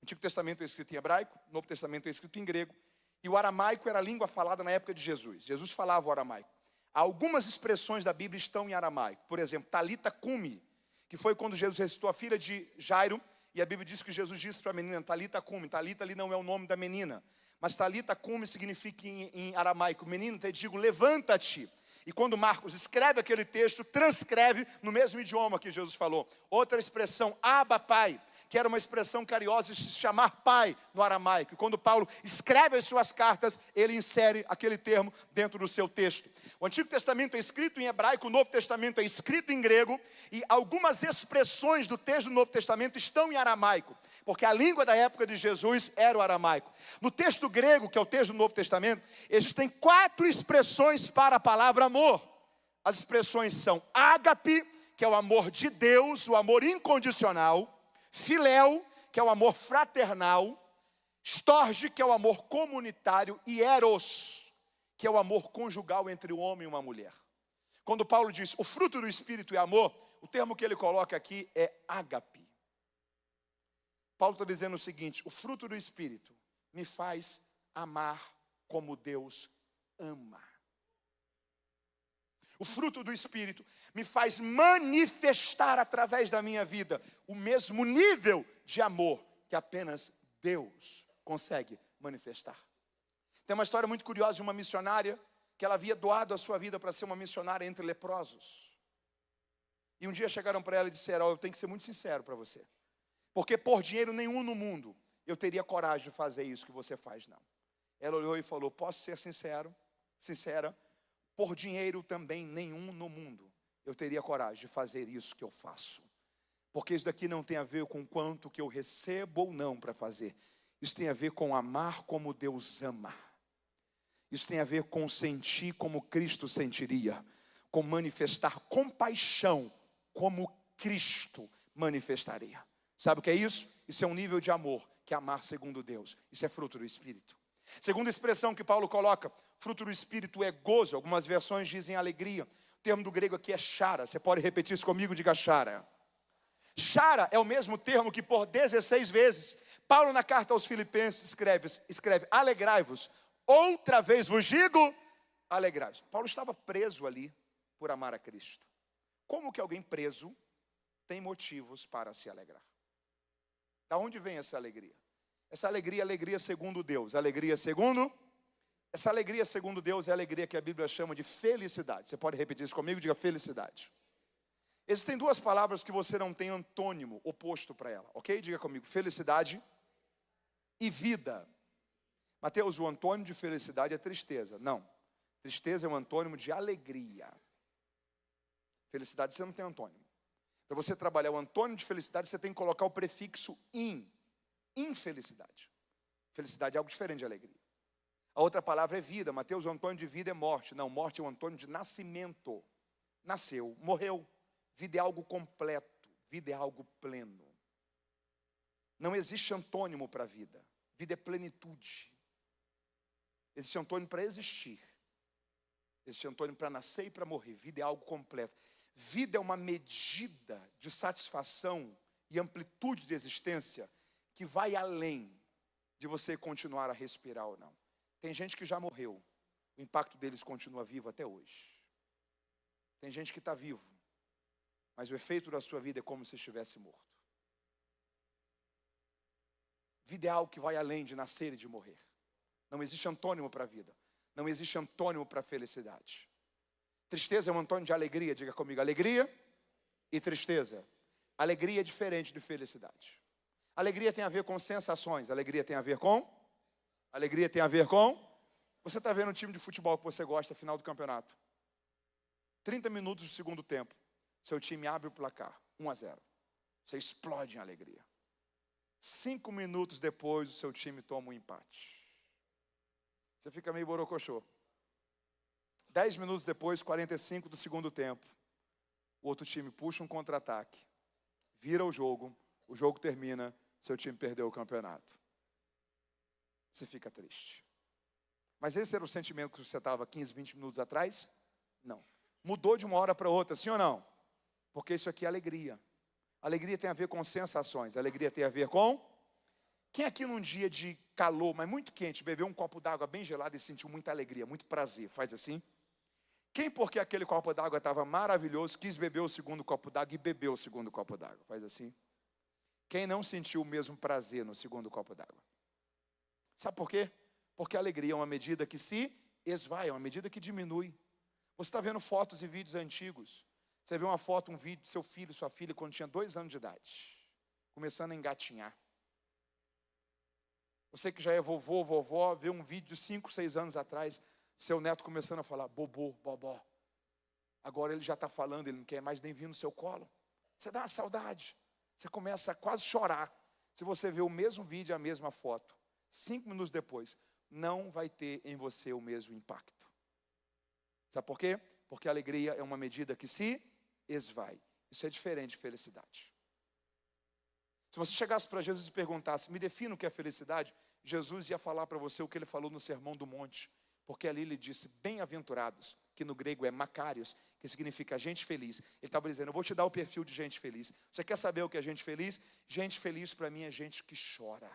O Antigo Testamento é escrito em hebraico, o Novo Testamento é escrito em grego. E o aramaico era a língua falada na época de Jesus. Jesus falava o aramaico. Algumas expressões da Bíblia estão em aramaico. Por exemplo, Talita Cumi, que foi quando Jesus ressuscitou a filha de Jairo. E a Bíblia diz que Jesus disse para a menina, Talita Cumi. Talita ali não é o nome da menina. Mas Talita Cumi significa em aramaico, menino, te digo, levanta-te. E quando Marcos escreve aquele texto, transcreve no mesmo idioma que Jesus falou. Outra expressão, Abba, Pai, que era uma expressão carinhosa de se chamar pai no aramaico. E quando Paulo escreve as suas cartas, ele insere aquele termo dentro do seu texto. O Antigo Testamento é escrito em hebraico, o Novo Testamento é escrito em grego, e algumas expressões do texto do Novo Testamento estão em aramaico, porque a língua da época de Jesus era o aramaico. No texto grego, que é o texto do Novo Testamento, existem 4 expressões para a palavra amor. As expressões são ágape, que é o amor de Deus, o amor incondicional; filéu, que é o amor fraternal; storge, que é o amor comunitário; e eros, que é o amor conjugal entre um homem e uma mulher. Quando Paulo diz, o fruto do Espírito é amor, o termo que ele coloca aqui é ágape. Paulo está dizendo o seguinte, o fruto do Espírito me faz amar como Deus ama. O fruto do Espírito me faz manifestar através da minha vida o mesmo nível de amor que apenas Deus consegue manifestar. Tem uma história muito curiosa de uma missionária que ela havia doado a sua vida para ser uma missionária entre leprosos. E um dia chegaram para ela e disseram, eu tenho que ser muito sincero para você, porque por dinheiro nenhum no mundo eu teria coragem de fazer isso que você faz, não. Ela olhou e falou, posso ser sincera, por dinheiro também nenhum no mundo eu teria coragem de fazer isso que eu faço. Porque isso daqui não tem a ver com quanto que eu recebo ou não para fazer. Isso tem a ver com amar como Deus ama. Isso tem a ver com sentir como Cristo sentiria. Com manifestar compaixão como Cristo manifestaria. Sabe o que é isso? Isso é um nível de amor, que é amar segundo Deus. Isso é fruto do Espírito. Segunda expressão que Paulo coloca, fruto do Espírito é gozo. Algumas versões dizem alegria. O termo do grego aqui é chara. Você pode repetir isso comigo? Diga chara. Chara é o mesmo termo que por 16 vezes Paulo na carta aos Filipenses escreve alegrai-vos. Outra vez vos digo, alegrai-vos. Paulo estava preso ali por amar a Cristo. Como que alguém preso tem motivos para se alegrar? Da onde vem essa alegria? Essa alegria é alegria segundo Deus. Essa alegria segundo Deus é a alegria que a Bíblia chama de felicidade. Você pode repetir isso comigo? Diga felicidade. Existem 2 palavras que você não tem antônimo oposto para ela, ok? Diga comigo, felicidade e vida. Mateus, o antônimo de felicidade é tristeza. Não, tristeza é um antônimo de alegria. Felicidade você não tem antônimo. Para você trabalhar o antônimo de felicidade, você tem que colocar o prefixo in. Infelicidade. Felicidade é algo diferente de alegria. A outra palavra é vida. Mateus, o antônimo de vida é morte. Não, morte é um antônimo de nascimento. Nasceu, morreu. Vida é algo completo. Vida é algo pleno. Não existe antônimo para a vida. Vida é plenitude. Existe antônimo para existir. Existe antônimo para nascer e para morrer. Vida é algo completo. Vida é uma medida de satisfação e amplitude de existência que vai além de você continuar a respirar ou não. Tem gente que já morreu. O impacto deles continua vivo até hoje. Tem gente que está vivo, mas o efeito da sua vida é como se estivesse morto. Vida é algo que vai além de nascer e de morrer. Não existe antônimo para a vida. Não existe antônimo para a felicidade. Tristeza é um antônimo de alegria. Diga comigo, alegria e tristeza. Alegria é diferente de felicidade. Alegria tem a ver com sensações. Alegria tem a ver com? Alegria tem a ver com? Você está vendo um time de futebol que você gosta, final do campeonato. 30 minutos do segundo tempo. Seu time abre o placar, 1-0. Você explode em alegria. 5 minutos depois, o seu time toma um empate. Você fica meio borocochô. 10 minutos depois, 45 do segundo tempo, o outro time puxa um contra-ataque, vira o jogo termina, seu time perdeu o campeonato. Você fica triste. Mas esse era o sentimento que você estava 15, 20 minutos atrás? Não. Mudou de uma hora para outra, sim ou não? Porque isso aqui é alegria. Alegria tem a ver com sensações. Alegria tem a ver com? Quem aqui num dia de calor, mas muito quente, bebeu um copo d'água bem gelado e sentiu muita alegria, muito prazer? Faz assim. Quem, porque aquele copo d'água estava maravilhoso, quis beber o segundo copo d'água e bebeu o segundo copo d'água? Faz assim. Quem não sentiu o mesmo prazer no segundo copo d'água? Sabe por quê? Porque a alegria é uma medida que se esvai, é uma medida que diminui. Você está vendo fotos e vídeos antigos. Você vê uma foto, um vídeo do seu filho, sua filha, quando tinha 2 anos de idade, começando a engatinhar. Você que já é vovô, vovó, vê um vídeo de 5, 6 anos atrás, seu neto começando a falar bobô, bobó. Agora ele já está falando, ele não quer mais nem vir no seu colo. Você dá uma saudade. Você começa a quase chorar. Se você vê o mesmo vídeo, a mesma foto, 5 minutos depois, não vai ter em você o mesmo impacto. Sabe por quê? Porque a alegria é uma medida que se esvai. Isso é diferente de felicidade. Se você chegasse para Jesus e perguntasse, me defina o que é felicidade, Jesus ia falar para você o que ele falou no Sermão do Monte. Porque ali ele disse, bem-aventurados, que no grego é makarios, que significa gente feliz. Ele estava dizendo, eu vou te dar o perfil de gente feliz. Você quer saber o que é gente feliz? Gente feliz para mim é gente que chora.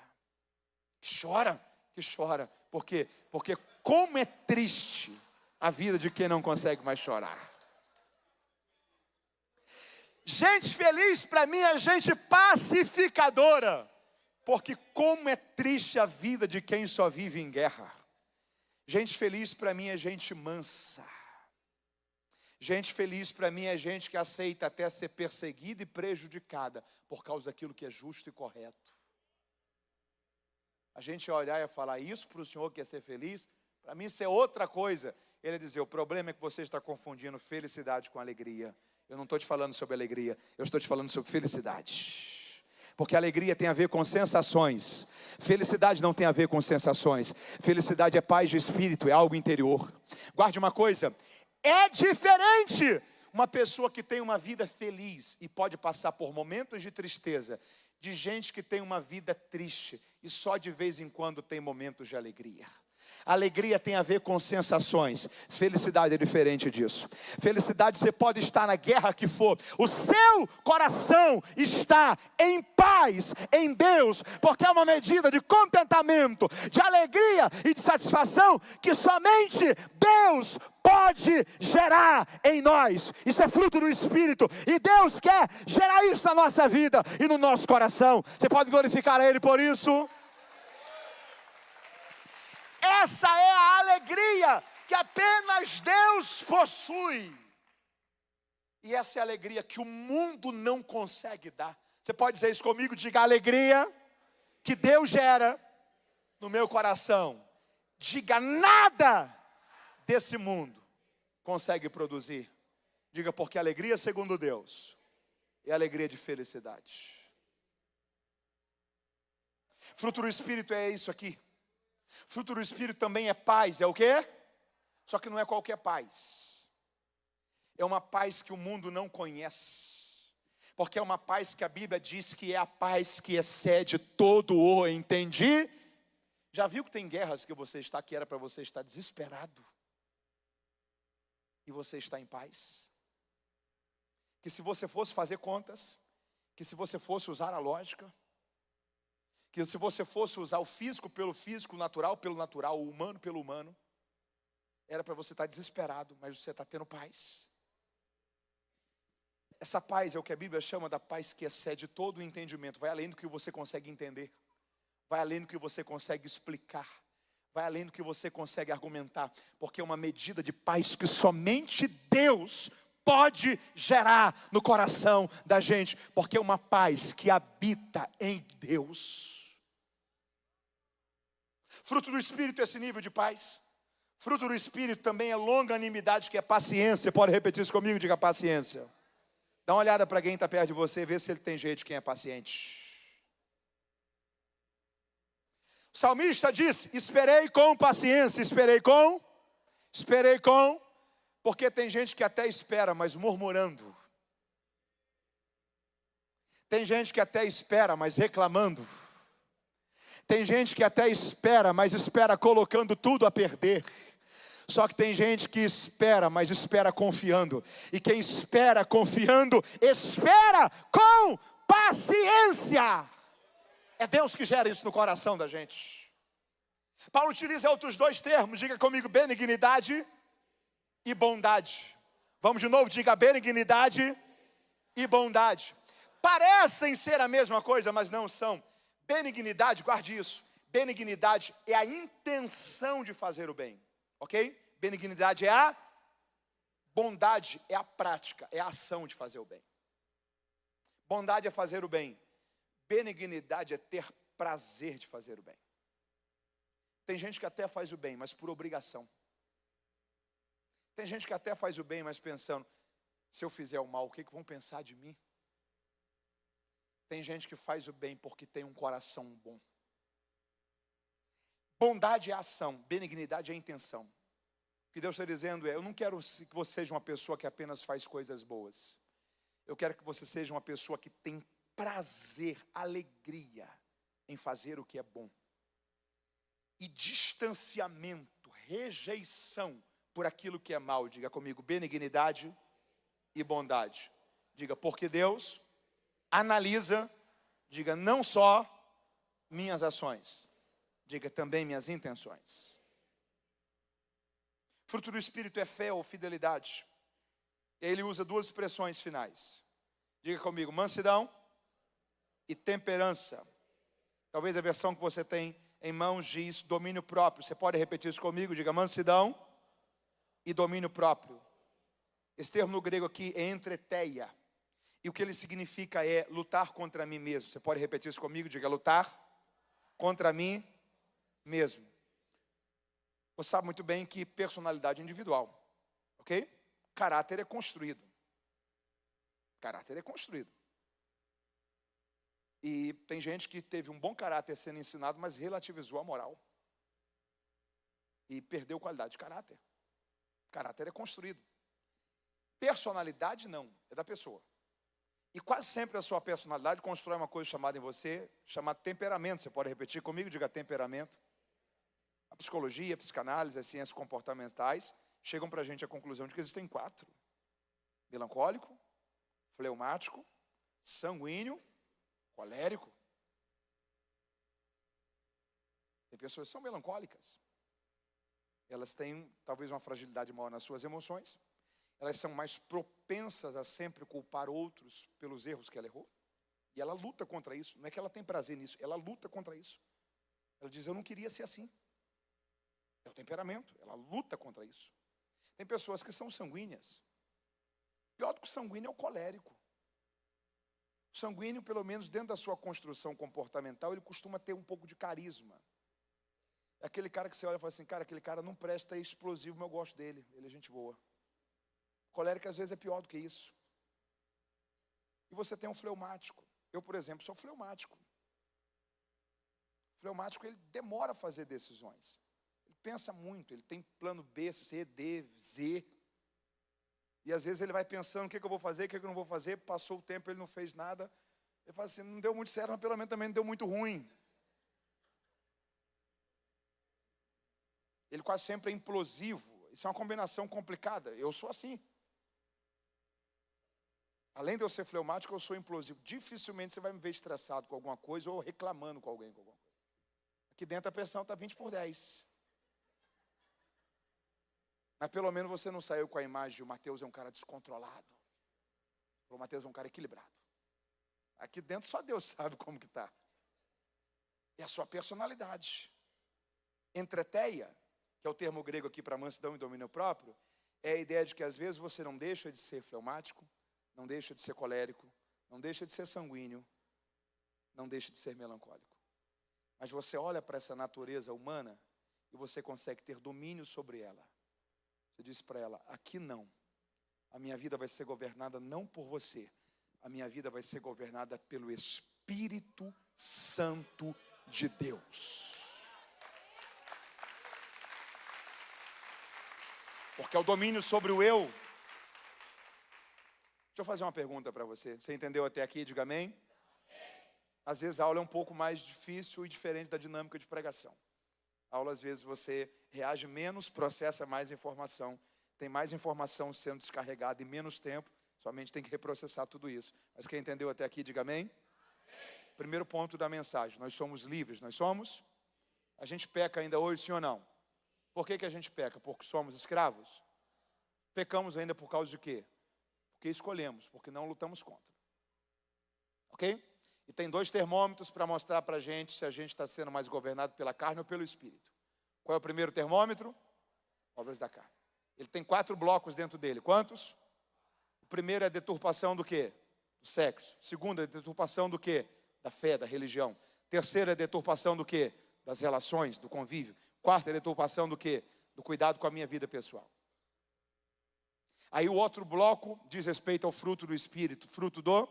Chora? Que chora. Por quê? Porque como é triste a vida de quem não consegue mais chorar. Gente feliz para mim é gente pacificadora. Porque como é triste a vida de quem só vive em guerra. Gente feliz para mim é gente mansa. Gente feliz para mim é gente que aceita até ser perseguida e prejudicada por causa daquilo que é justo e correto. A gente olhar e falar, isso para o senhor que é ser feliz? Para mim isso é outra coisa. Ele dizer, o problema é que você está confundindo felicidade com alegria. Eu não estou te falando sobre alegria, eu estou te falando sobre felicidade. Porque alegria tem a ver com sensações. Felicidade não tem a ver com sensações. Felicidade é paz de espírito, é algo interior. Guarde uma coisa, é diferente uma pessoa que tem uma vida feliz e pode passar por momentos de tristeza, de gente que tem uma vida triste e só de vez em quando tem momentos de alegria. Alegria tem a ver com sensações. Felicidade é diferente disso. Felicidade, você pode estar na guerra que for, o seu coração está em paz em Deus, porque é uma medida de contentamento, de alegria e de satisfação que somente Deus pode gerar em nós. Isso é fruto do Espírito e Deus quer gerar isso na nossa vida e no nosso coração. Você pode glorificar a Ele por isso? Essa é a alegria que apenas Deus possui. E essa é a alegria que o mundo não consegue dar. Você pode dizer isso comigo? Diga, a alegria que Deus gera no meu coração. Diga, nada desse mundo consegue produzir. Diga, porque a alegria segundo Deus é a alegria de felicidade. Fruto do Espírito é isso aqui. Fruto do Espírito também é paz, é o quê? Só que não é qualquer paz. É uma paz que o mundo não conhece. Porque é uma paz que a Bíblia diz que é a paz que excede todo o entendimento. Já viu que tem guerras que você está, que era para você estar desesperado, e você está em paz? Que se você fosse fazer contas, que se você fosse usar a lógica, que se você fosse usar o físico pelo físico, o natural pelo natural, o humano pelo humano, era para você estar desesperado, mas você está tendo paz. Essa paz é o que a Bíblia chama da paz que excede todo o entendimento, vai além do que você consegue entender, vai além do que você consegue explicar, vai além do que você consegue argumentar, porque é uma medida de paz que somente Deus pode gerar no coração da gente, porque é uma paz que habita em Deus. Fruto do Espírito é esse nível de paz. Fruto do Espírito também é longanimidade, que é paciência. Pode repetir isso comigo? Diga paciência. Dá uma olhada para quem está perto de você, vê se ele tem jeito de quem é paciente. O salmista diz: esperei com paciência, esperei com, porque tem gente que até espera, mas murmurando. Tem gente que até espera, mas reclamando. Tem gente que até espera, mas espera colocando tudo a perder. Só que tem gente que espera, mas espera confiando. E quem espera confiando, espera com paciência. É Deus que gera isso no coração da gente. Paulo utiliza outros dois termos, diga comigo: benignidade e bondade. Vamos de novo, diga benignidade e bondade. Parecem ser a mesma coisa, mas não são. Benignidade, guarde isso. Benignidade é a intenção de fazer o bem, ok? Benignidade é a bondade, é a prática, é a ação de fazer o bem. Bondade é fazer o bem. Benignidade é ter prazer de fazer o bem. Tem gente que até faz o bem, mas por obrigação. Tem gente que até faz o bem, mas pensando: se eu fizer o mal, o que vão pensar de mim? Tem gente que faz o bem porque tem um coração bom. Bondade é a ação, benignidade é a intenção. O que Deus está dizendo é: eu não quero que você seja uma pessoa que apenas faz coisas boas. Eu quero que você seja uma pessoa que tem prazer, alegria em fazer o que é bom. E distanciamento, rejeição por aquilo que é mal. Diga comigo: benignidade e bondade. Diga: porque Deus analisa, diga, não só minhas ações, diga também minhas intenções. Fruto do Espírito é fé ou fidelidade. E aí ele usa duas expressões finais. Diga comigo: mansidão e temperança. Talvez a versão que você tem em mãos diz domínio próprio. Você pode repetir isso comigo? Diga: mansidão e domínio próprio. Esse termo no grego aqui é entreteia. E o que ele significa é lutar contra mim mesmo. Você pode repetir isso comigo? Diga: lutar contra mim mesmo. Você sabe muito bem que personalidade é individual, ok? Caráter é construído. Caráter é construído. E tem gente que teve um bom caráter sendo ensinado, mas relativizou a moral. E perdeu qualidade de caráter. Caráter é construído. Personalidade não, é da pessoa. E quase sempre a sua personalidade constrói uma coisa chamada em você, chamada temperamento. Você pode repetir comigo? Diga temperamento. A psicologia, a psicanálise, as ciências comportamentais chegam para a gente à conclusão de que existem 4. Melancólico, fleumático, sanguíneo, colérico. Tem pessoas que são melancólicas. Elas têm talvez uma fragilidade maior nas suas emoções. Elas são mais propensas a sempre culpar outros pelos erros que ela errou. E ela luta contra isso. Não é que ela tem prazer nisso, ela luta contra isso. Ela diz: eu não queria ser assim. É o temperamento, ela luta contra isso. Tem pessoas que são sanguíneas. Pior do que o sanguíneo é o colérico. O sanguíneo, pelo menos dentro da sua construção comportamental, ele costuma ter um pouco de carisma. É aquele cara que você olha e fala assim: cara, aquele cara não presta, é explosivo, mas eu gosto dele, ele é gente boa. Colérico às vezes é pior do que isso. E você tem um fleumático. Eu, por exemplo, sou fleumático. O fleumático, ele demora a fazer decisões. Ele pensa muito, ele tem plano B, C, D, Z. E às vezes ele vai pensando, o que eu vou fazer, o que eu não vou fazer. Passou o tempo, ele não fez nada. Ele fala assim, não deu muito certo, mas pelo menos também não deu muito ruim. Ele quase sempre é implosivo. Isso é uma combinação complicada. Eu sou assim. Além de eu ser fleumático, eu sou implosivo. Dificilmente você vai me ver estressado com alguma coisa ou reclamando com alguém. Aqui dentro a pressão está 20/10. Mas pelo menos você não saiu com a imagem de o Mateus é um cara descontrolado. O Mateus é um cara equilibrado. Aqui dentro só Deus sabe como que está. É a sua personalidade. Entreteia, que é o termo grego aqui para mansidão e domínio próprio, é a ideia de que às vezes você não deixa de ser fleumático, não deixa de ser colérico, não deixa de ser sanguíneo, não deixa de ser melancólico. Mas você olha para essa natureza humana e você consegue ter domínio sobre ela. Você diz para ela, aqui não. A minha vida vai ser governada não por você. A minha vida vai ser governada pelo Espírito Santo de Deus. Porque é o domínio sobre o eu. Deixa eu fazer uma pergunta para você. Você entendeu até aqui? Diga amém. Às vezes a aula é um pouco mais difícil e diferente da dinâmica de pregação. A aula, às vezes, você reage menos, processa mais informação. Tem mais informação sendo descarregada em menos tempo. Somente tem que reprocessar tudo isso. Mas quem entendeu até aqui, diga amém. Primeiro ponto da mensagem. Nós somos livres, nós somos? A gente peca ainda hoje, sim ou não? Por que a gente peca? Porque somos escravos? Pecamos ainda por causa de quê? Porque escolhemos, porque não lutamos contra. Ok? E tem 2 termômetros para mostrar para a gente se a gente está sendo mais governado pela carne ou pelo Espírito. Qual é o primeiro termômetro? Obras da carne. Ele tem 4 blocos dentro dele. Quantos? O primeiro é a deturpação do quê? Do sexo. O segundo é a deturpação do quê? Da fé, da religião. Terceiro é a deturpação do quê? Das relações, do convívio. Quarto é a deturpação do quê? Do cuidado com a minha vida pessoal. Aí o outro bloco diz respeito ao fruto do Espírito. Fruto do?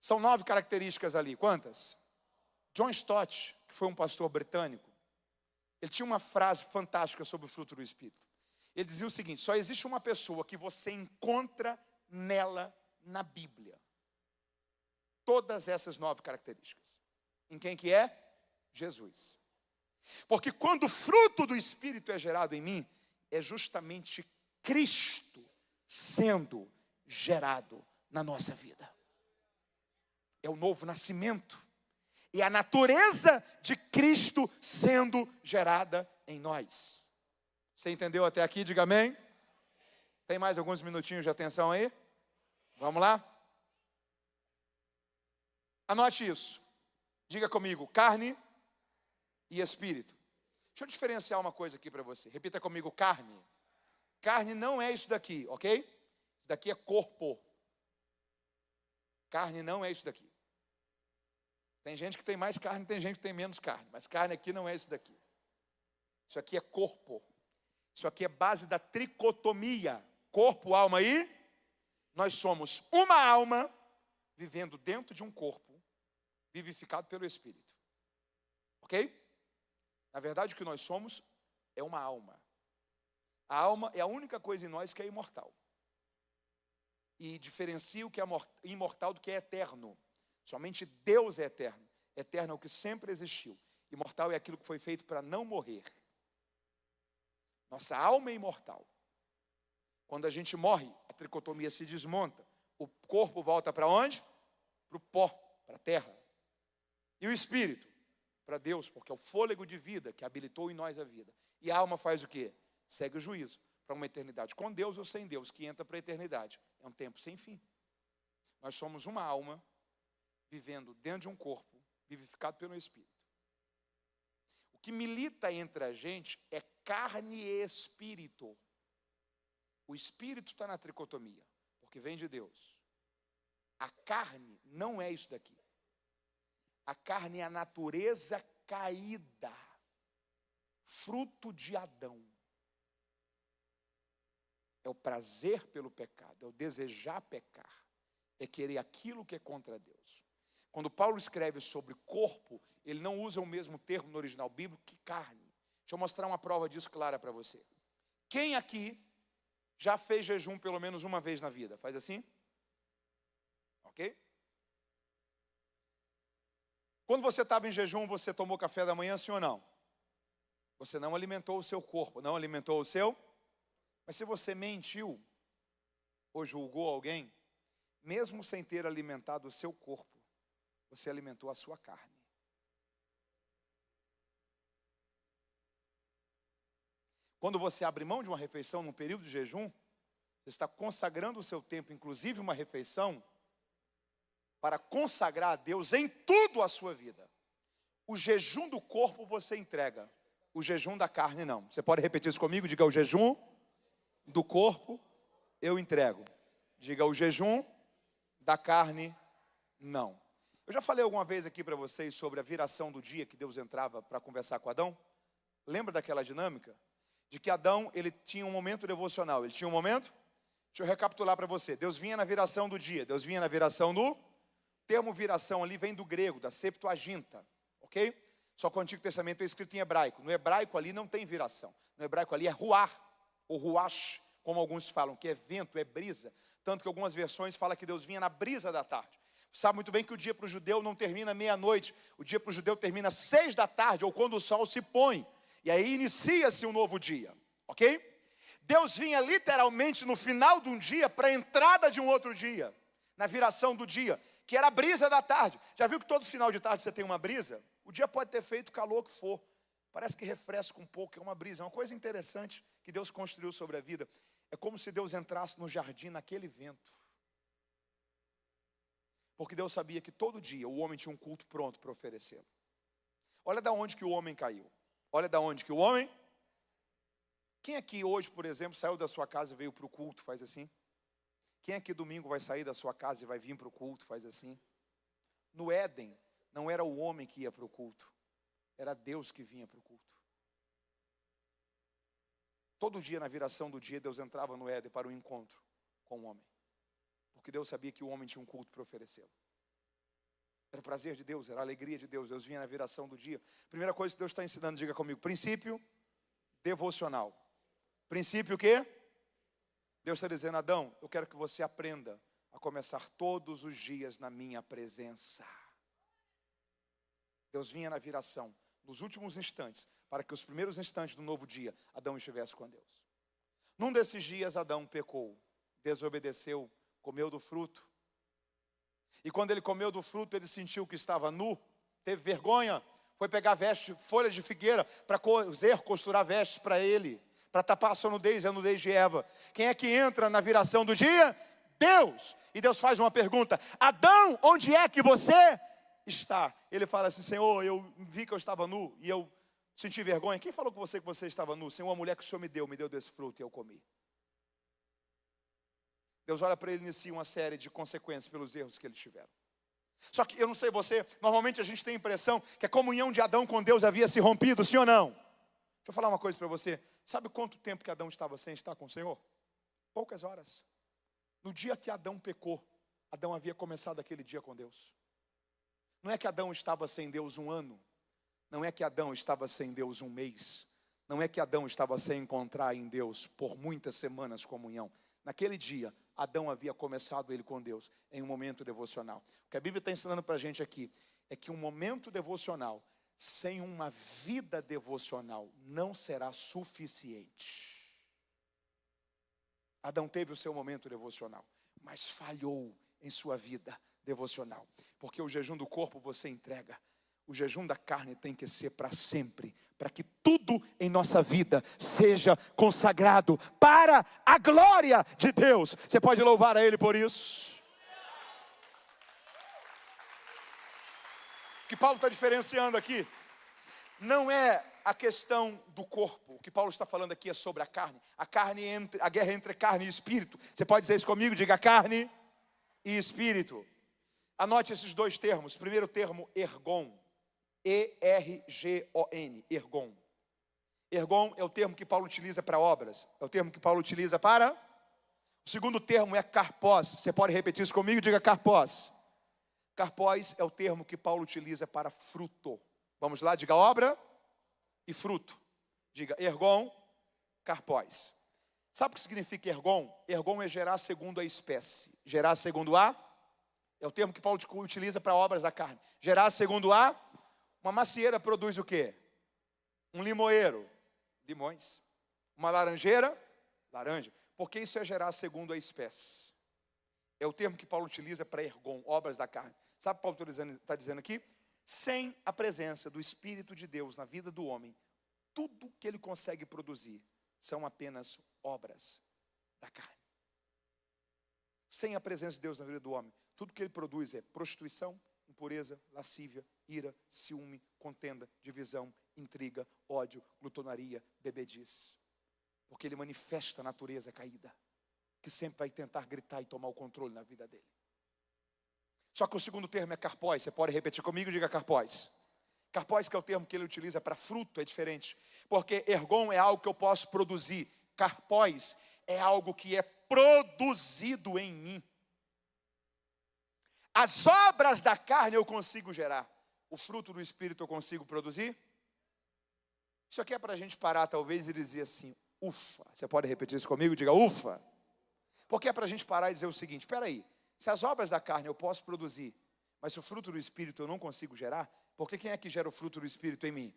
São 9 características ali. Quantas? John Stott, que foi um pastor britânico, ele tinha uma frase fantástica sobre o fruto do Espírito. Ele dizia o seguinte, só existe uma pessoa que você encontra nela na Bíblia. Todas essas 9 características. Em quem que é? Jesus. Porque quando o fruto do Espírito é gerado em mim, é justamente Cristo sendo gerado na nossa vida. É o novo nascimento. E a natureza de Cristo sendo gerada em nós. Você entendeu até aqui? Diga amém. Tem mais alguns minutinhos de atenção aí? Vamos lá? Anote isso. Diga comigo, carne e espírito. Deixa eu diferenciar uma coisa aqui para você. Repita comigo, carne. Carne não é isso daqui, ok? Isso daqui é corpo. Carne não é isso daqui. Tem gente que tem mais carne, tem gente que tem menos carne. Mas carne aqui não é isso daqui. Isso aqui é corpo. Isso aqui é base da tricotomia. Corpo, alma e... Nós somos uma alma vivendo dentro de um corpo, vivificado pelo Espírito. Ok? Na verdade, o que nós somos é uma alma. A alma é a única coisa em nós que é imortal. E diferencia o que é imortal do que é eterno. Somente Deus é eterno. Eterno é o que sempre existiu. Imortal é aquilo que foi feito para não morrer. Nossa alma é imortal. Quando a gente morre, a tricotomia se desmonta. O corpo volta para onde? Para o pó, para a terra. E o espírito? Para Deus, porque é o fôlego de vida que habilitou em nós a vida. E a alma faz o quê? Segue o juízo para uma eternidade com Deus ou sem Deus, que entra para a eternidade. É um tempo sem fim. Nós somos uma alma vivendo dentro de um corpo, vivificado pelo Espírito. O que milita entre a gente é carne e espírito. O espírito está na tricotomia, porque vem de Deus. A carne não é isso daqui. A carne é a natureza caída, fruto de Adão. É o prazer pelo pecado, é o desejar pecar, é querer aquilo que é contra Deus. Quando Paulo escreve sobre corpo, ele não usa o mesmo termo no original bíblico que carne. Deixa eu mostrar uma prova disso clara para você. Quem aqui já fez jejum pelo menos uma vez na vida? Faz assim? Ok? Quando você estava em jejum, você tomou café da manhã, sim ou não? Você não alimentou o seu corpo, não alimentou o seu. Mas se você mentiu ou julgou alguém, mesmo sem ter alimentado o seu corpo, você alimentou a sua carne. Quando você abre mão de uma refeição num período de jejum, você está consagrando o seu tempo, inclusive uma refeição, para consagrar a Deus em tudo a sua vida. O jejum do corpo você entrega, o jejum da carne não. Você pode repetir isso comigo? Diga: o jejum do corpo eu entrego. Diga: o jejum da carne não. Eu já falei alguma vez aqui para vocês sobre a viração do dia que Deus entrava para conversar com Adão. Lembra daquela dinâmica? De que Adão, ele tinha um momento devocional. Ele tinha um momento? Deixa eu recapitular para você. Deus vinha na viração do dia. Deus vinha na viração do... O termo viração ali vem do grego, da Septuaginta. Ok? Só que o Antigo Testamento é escrito em hebraico. No hebraico ali não tem viração. No hebraico ali é ruar, ou ruash, como alguns falam, que é vento, é brisa. Tanto que algumas versões falam que Deus vinha na brisa da tarde. Você sabe muito bem que o dia para o judeu não termina meia-noite. O dia para o judeu termina 6 da tarde, ou quando o sol se põe. E aí inicia-se um novo dia, ok? Deus vinha literalmente no final de um dia para a entrada de um outro dia, na viração do dia, que era a brisa da tarde. Já viu que todo final de tarde você tem uma brisa? O dia pode ter feito o calor que for, parece que refresca um pouco, é uma brisa, é uma coisa interessante que Deus construiu sobre a vida. É como se Deus entrasse no jardim naquele vento. Porque Deus sabia que todo dia o homem tinha um culto pronto para oferecê-lo. Olha da onde que o homem caiu. Olha da onde que o homem... Quem aqui hoje, por exemplo, saiu da sua casa e veio para o culto, faz assim? Quem aqui domingo vai sair da sua casa e vai vir para o culto, faz assim? No Éden, não era o homem que ia para o culto, era Deus que vinha para o culto. Todo dia, na viração do dia, Deus entrava no Éden para o encontro com o homem. Porque Deus sabia que o homem tinha um culto para oferecê-lo. Era o prazer de Deus, era a alegria de Deus. Deus vinha na viração do dia. Primeira coisa que Deus está ensinando, diga comigo: princípio devocional. Princípio o quê? Deus está dizendo: Adão, eu quero que você aprenda a começar todos os dias na minha presença. Deus vinha na viração, nos últimos instantes, para que os primeiros instantes do novo dia, Adão estivesse com Deus. Num desses dias, Adão pecou, desobedeceu, comeu do fruto. E quando ele comeu do fruto, ele sentiu que estava nu, teve vergonha, foi pegar folhas de figueira para costurar vestes para ele, para tapar a sua nudez e a nudez de Eva. Quem é que entra na viração do dia? Deus. E Deus faz uma pergunta: Adão, onde é que você está? Ele fala assim: Senhor, eu vi que eu estava nu e eu senti vergonha. Quem falou com você que você estava nu? Senhor, a mulher que o Senhor me deu desse fruto e eu comi. Deus olha para ele e inicia uma série de consequências pelos erros que eles tiveram. Só que eu não sei você, normalmente a gente tem a impressão que a comunhão de Adão com Deus havia se rompido, sim ou não? Deixa eu falar uma coisa para você. Sabe quanto tempo que Adão estava sem estar com o Senhor? Poucas horas. No dia que Adão pecou, Adão havia começado aquele dia com Deus. Não é que Adão estava sem Deus um ano. Não é que Adão estava sem Deus um mês. Não é que Adão estava sem encontrar em Deus por muitas semanas comunhão. Naquele dia, Adão havia começado ele com Deus em um momento devocional. O que a Bíblia está ensinando para a gente aqui é que um momento devocional sem uma vida devocional não será suficiente. Adão teve o seu momento devocional, mas falhou em sua vida devocional. Porque o jejum do corpo você entrega. O jejum da carne tem que ser para sempre, para que tudo em nossa vida seja consagrado para a glória de Deus. Você pode louvar a Ele por isso? O que Paulo está diferenciando aqui não é a questão do corpo. O que Paulo está falando aqui é sobre a carne. A guerra entre carne e espírito. Você pode dizer isso comigo? Diga: carne e espírito. Anote esses dois termos. Primeiro termo, ergon. E-R-G-O-N, ergon. Ergon é o termo que Paulo utiliza para obras. É o termo que Paulo utiliza para... O segundo termo é karpós. Você pode repetir isso comigo? Diga: karpós. Karpós é o termo que Paulo utiliza para fruto. Vamos lá, diga: obra e fruto. Diga: ergon, karpós. Sabe o que significa ergon? Ergon é gerar segundo a espécie. Gerar segundo a, é o termo que Paulo utiliza para obras da carne. Gerar segundo a, uma macieira produz o quê? Um limoeiro, limões. Uma laranjeira, laranja. Porque isso é gerar segundo a espécie. É o termo que Paulo utiliza para ergon, obras da carne. Sabe o que Paulo está dizendo aqui? Sem a presença do Espírito de Deus na vida do homem, tudo que ele consegue produzir são apenas obras da carne. Sem a presença de Deus na vida do homem, tudo que ele produz é prostituição, impureza, lascívia, ira, ciúme, contenda, divisão, intriga, ódio, glutonaria, bebedice. Porque ele manifesta a natureza caída, que sempre vai tentar gritar e tomar o controle na vida dele. Só que o segundo termo é carpós. Você pode repetir comigo? Diga carpós. Carpós, que é o termo que ele utiliza para fruto, é diferente. Porque ergon é algo que eu posso produzir. Carpós é algo que é produzido em mim. As obras da carne eu consigo gerar. O fruto do Espírito eu consigo produzir. Isso aqui é para a gente parar talvez e dizer assim, ufa. Você pode repetir isso comigo? Diga ufa. Porque é para a gente parar e dizer o seguinte, espera aí. Se as obras da carne eu posso produzir, mas se o fruto do Espírito eu não consigo gerar, porque quem é que gera o fruto do Espírito em mim?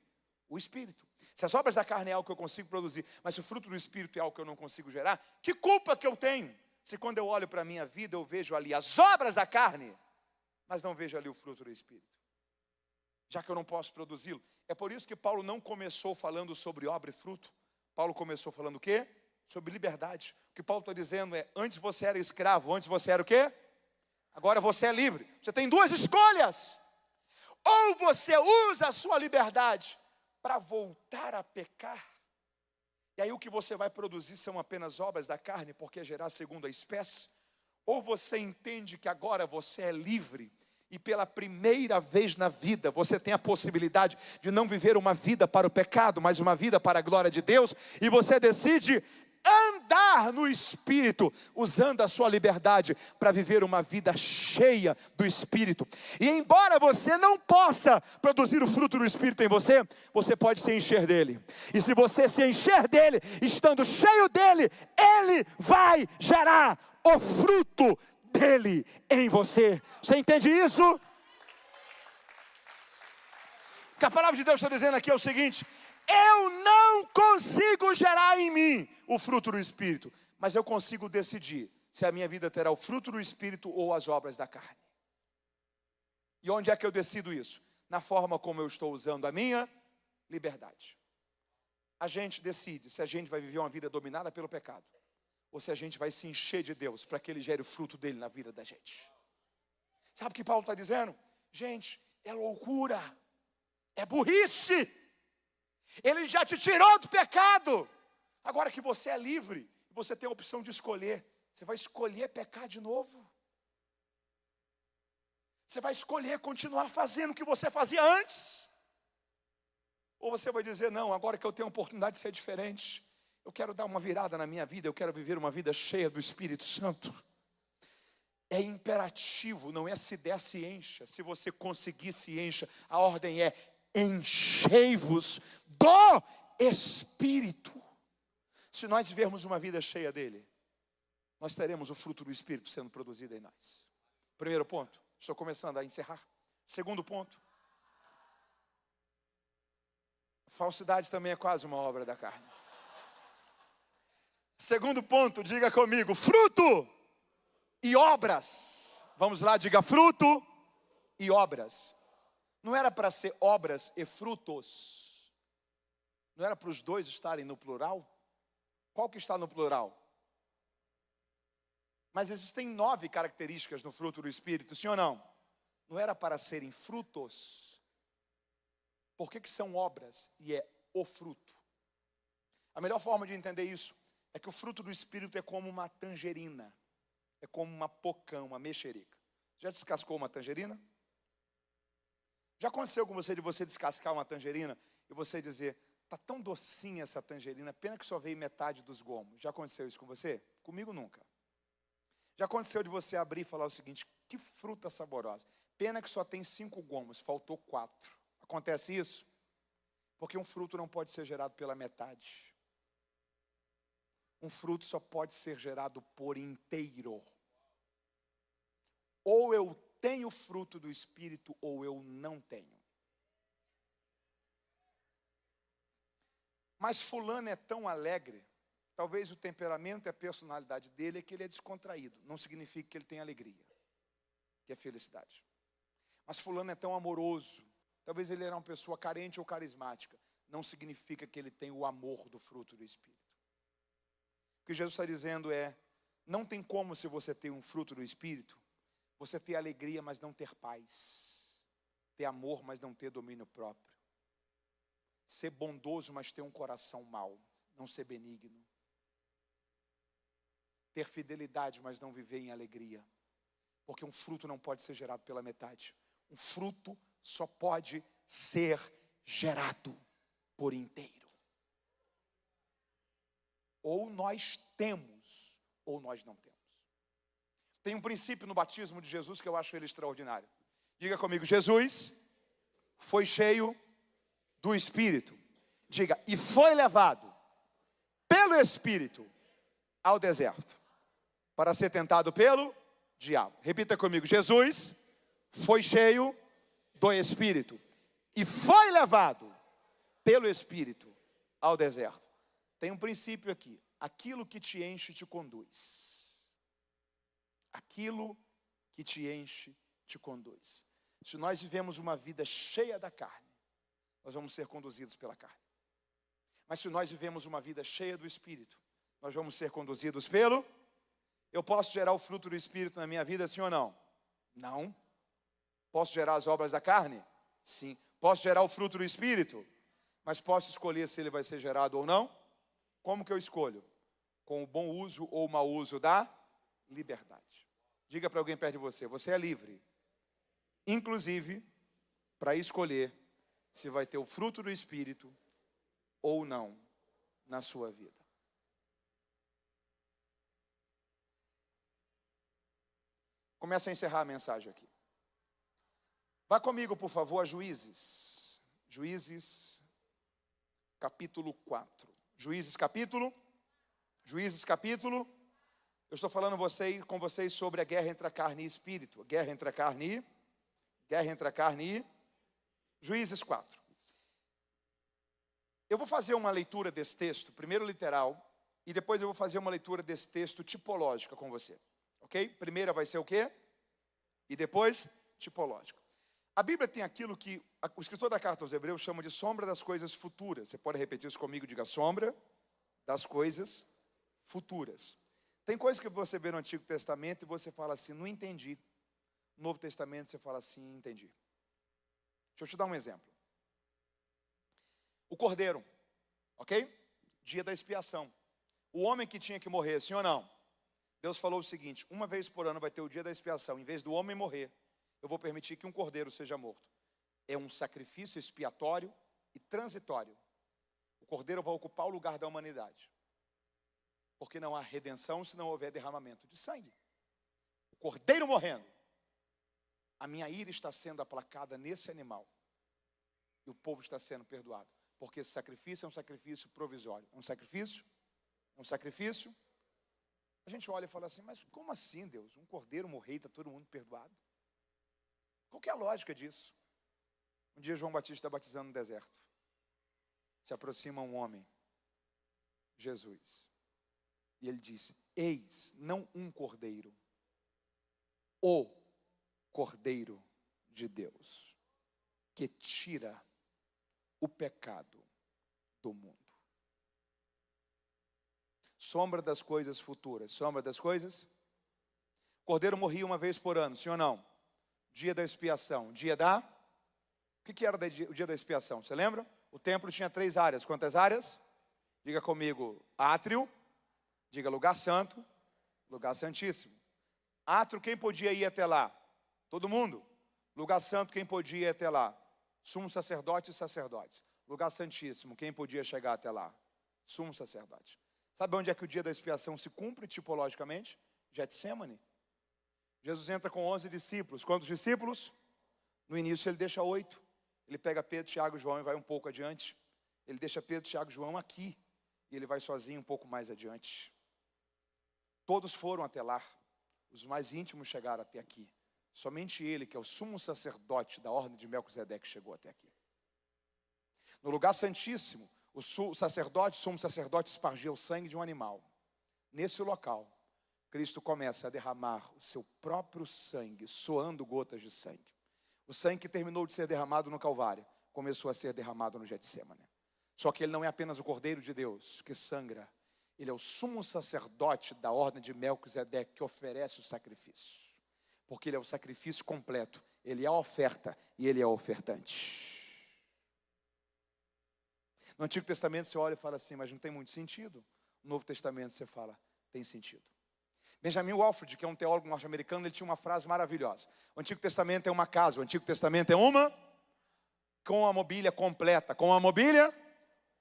O Espírito. Se as obras da carne é algo que eu consigo produzir, mas se o fruto do Espírito é algo que eu não consigo gerar, que culpa que eu tenho? Se quando eu olho para a minha vida, eu vejo ali as obras da carne, mas não vejo ali o fruto do Espírito. Já que eu não posso produzi-lo. É por isso que Paulo não começou falando sobre obra e fruto. Paulo começou falando o quê? Sobre liberdade. O que Paulo está dizendo é, antes você era escravo, antes você era o quê? Agora você é livre. Você tem duas escolhas. Ou você usa a sua liberdade para voltar a pecar. E aí o que você vai produzir são apenas obras da carne, porque é gerar segundo a espécie. Ou você entende que agora você é livre. E pela primeira vez na vida, você tem a possibilidade de não viver uma vida para o pecado, mas uma vida para a glória de Deus. E você decide andar no Espírito, usando a sua liberdade para viver uma vida cheia do Espírito. E embora você não possa produzir o fruto do Espírito em você, você pode se encher dele. E se você se encher dele, estando cheio dele, ele vai gerar o fruto dele em você. Você entende isso? O que a palavra de Deus está dizendo aqui é o seguinte: eu não consigo gerar em mim o fruto do Espírito, mas eu consigo decidir se a minha vida terá o fruto do Espírito ou as obras da carne. E onde é que eu decido isso? Na forma como eu estou usando a minha liberdade. A gente decide se a gente vai viver uma vida dominada pelo pecado, ou se a gente vai se encher de Deus para que Ele gere o fruto dele na vida da gente. Sabe o que Paulo está dizendo? Gente, é loucura, é burrice. Ele já te tirou do pecado. Agora que você é livre, você tem a opção de escolher. Você vai escolher pecar de novo. Você vai escolher continuar fazendo o que você fazia antes. Ou você vai dizer, não, agora que eu tenho a oportunidade de ser diferente, eu quero dar uma virada na minha vida, eu quero viver uma vida cheia do Espírito Santo. É imperativo, não é se der, se encha. Se você conseguir, se encha. A ordem é, enchei-vos do Espírito. Se nós vivermos uma vida cheia dele, nós teremos o fruto do Espírito sendo produzido em nós. Primeiro ponto, estou começando a encerrar. Segundo ponto, a falsidade também é quase uma obra da carne. Segundo ponto, diga comigo, fruto e obras. Vamos lá, diga fruto e obras. Não era para ser obras e frutos? Não era para os dois estarem no plural? Qual que está no plural? Mas existem 9 características no fruto do Espírito, sim ou não? Não era para serem frutos? Por que são obras e é o fruto? A melhor forma de entender isso é que o fruto do Espírito é como uma tangerina. É como uma pocã, uma mexerica. Já descascou uma tangerina? Já aconteceu com você de você descascar uma tangerina e você dizer, está tão docinha essa tangerina, pena que só veio metade dos gomos. Já aconteceu isso com você? Comigo nunca. Já aconteceu de você abrir e falar o seguinte, que fruta saborosa. Pena que só tem 5 gomos, faltou 4. Acontece isso? Porque um fruto não pode ser gerado pela metade. Um fruto só pode ser gerado por inteiro. Ou eu tenho fruto do Espírito, ou eu não tenho. Mas fulano é tão alegre, talvez o temperamento e a personalidade dele é que ele é descontraído. Não significa que ele tem alegria, que é felicidade. Mas fulano é tão amoroso, talvez ele era uma pessoa carente ou carismática. Não significa que ele tem o amor do fruto do Espírito. O que Jesus está dizendo é, não tem como, se você tem um fruto do Espírito, você ter alegria, mas não ter paz. Ter amor, mas não ter domínio próprio. Ser bondoso, mas ter um coração mau. Não ser benigno. Ter fidelidade, mas não viver em alegria. Porque um fruto não pode ser gerado pela metade. Um fruto só pode ser gerado por inteiro. Ou nós temos, ou nós não temos. Tem um princípio no batismo de Jesus que eu acho ele extraordinário. Diga comigo, Jesus foi cheio do Espírito. Diga, e foi levado pelo Espírito ao deserto, para ser tentado pelo diabo. Repita comigo, Jesus foi cheio do Espírito, e foi levado pelo Espírito ao deserto. Tem um princípio aqui, aquilo que te enche te conduz. Aquilo que te enche te conduz. Se nós vivemos uma vida cheia da carne, nós vamos ser conduzidos pela carne. Mas se nós vivemos uma vida cheia do Espírito, nós vamos ser conduzidos pelo... Eu posso gerar o fruto do Espírito na minha vida, sim ou não? Não. Posso gerar as obras da carne? Sim. Posso gerar o fruto do Espírito? Mas posso escolher se ele vai ser gerado ou não? Como que eu escolho? Com o bom uso ou o mau uso da liberdade. Diga para alguém perto de você, você é livre. Inclusive, para escolher se vai ter o fruto do Espírito ou não na sua vida. Começa a encerrar a mensagem aqui. Vá comigo, por favor, a Juízes. Juízes, capítulo 4. Juízes, capítulo. Eu estou falando com vocês sobre a guerra entre a carne e espírito. Guerra entre a carne e Juízes 4. Eu vou fazer uma leitura desse texto, primeiro literal, e depois eu vou fazer uma leitura desse texto tipológica com você. Ok? Primeira vai ser o quê? E depois, tipológico. A Bíblia tem aquilo que o escritor da carta aos Hebreus chama de sombra das coisas futuras. Você pode repetir isso comigo? Diga, sombra das coisas futuras. Tem coisas que você vê no Antigo Testamento e você fala assim, não entendi. No Novo Testamento você fala assim, entendi. Deixa eu te dar um exemplo. O cordeiro, ok? Dia da expiação. O homem que tinha que morrer, sim ou não? Deus falou o seguinte, uma vez por ano vai ter o dia da expiação. Em vez do homem morrer, eu vou permitir que um cordeiro seja morto. É um sacrifício expiatório e transitório. O cordeiro vai ocupar o lugar da humanidade. Porque não há redenção se não houver derramamento de sangue. O cordeiro morrendo. A minha ira está sendo aplacada nesse animal. E o povo está sendo perdoado. Porque esse sacrifício é um sacrifício provisório. É um sacrifício? É um sacrifício? A gente olha e fala assim, mas como assim, Deus? Um cordeiro morrer e está todo mundo perdoado? Qual que é a lógica disso? Um dia João Batista está batizando no deserto. Se aproxima um homem, Jesus. E ele disse, eis, não um cordeiro, o Cordeiro de Deus, que tira o pecado do mundo. Sombra das coisas futuras. Sombra das coisas? O cordeiro morria uma vez por ano, sim ou não? Dia da expiação. Dia da... O que era o dia da expiação? Você lembra? O templo tinha 3 áreas. Quantas áreas? Diga comigo. Átrio. Diga lugar santo. Lugar santíssimo. Átrio, quem podia ir até lá? Todo mundo. Lugar santo, quem podia ir até lá? Sumo sacerdote e sacerdotes. Lugar santíssimo, quem podia chegar até lá? Sumo sacerdote. Sabe onde é que o dia da expiação se cumpre tipologicamente? Getsêmani. Jesus entra com 11 discípulos. Quantos discípulos? No início ele deixa 8. Ele pega Pedro, Tiago e João e vai um pouco adiante. Ele deixa Pedro, Tiago e João aqui. E ele vai sozinho um pouco mais adiante. Todos foram até lá. Os mais íntimos chegaram até aqui. Somente ele, que é o sumo sacerdote da ordem de Melquisedeque, chegou até aqui. No lugar santíssimo, o sumo sacerdote espargia o sangue de um animal. Nesse local, Cristo começa a derramar o seu próprio sangue, soando gotas de sangue. O sangue que terminou de ser derramado no Calvário, começou a ser derramado no Getsêmani. Só que ele não é apenas o Cordeiro de Deus que sangra. Ele é o sumo sacerdote da ordem de Melquisedeque que oferece o sacrifício. Porque ele é o sacrifício completo. Ele é a oferta e ele é o ofertante. No Antigo Testamento você olha e fala assim, mas não tem muito sentido. No Novo Testamento você fala, tem sentido. Benjamin Walford, que é um teólogo norte-americano, ele tinha uma frase maravilhosa. O Antigo Testamento é uma casa, o Antigo Testamento é uma com a mobília completa. Com a mobília,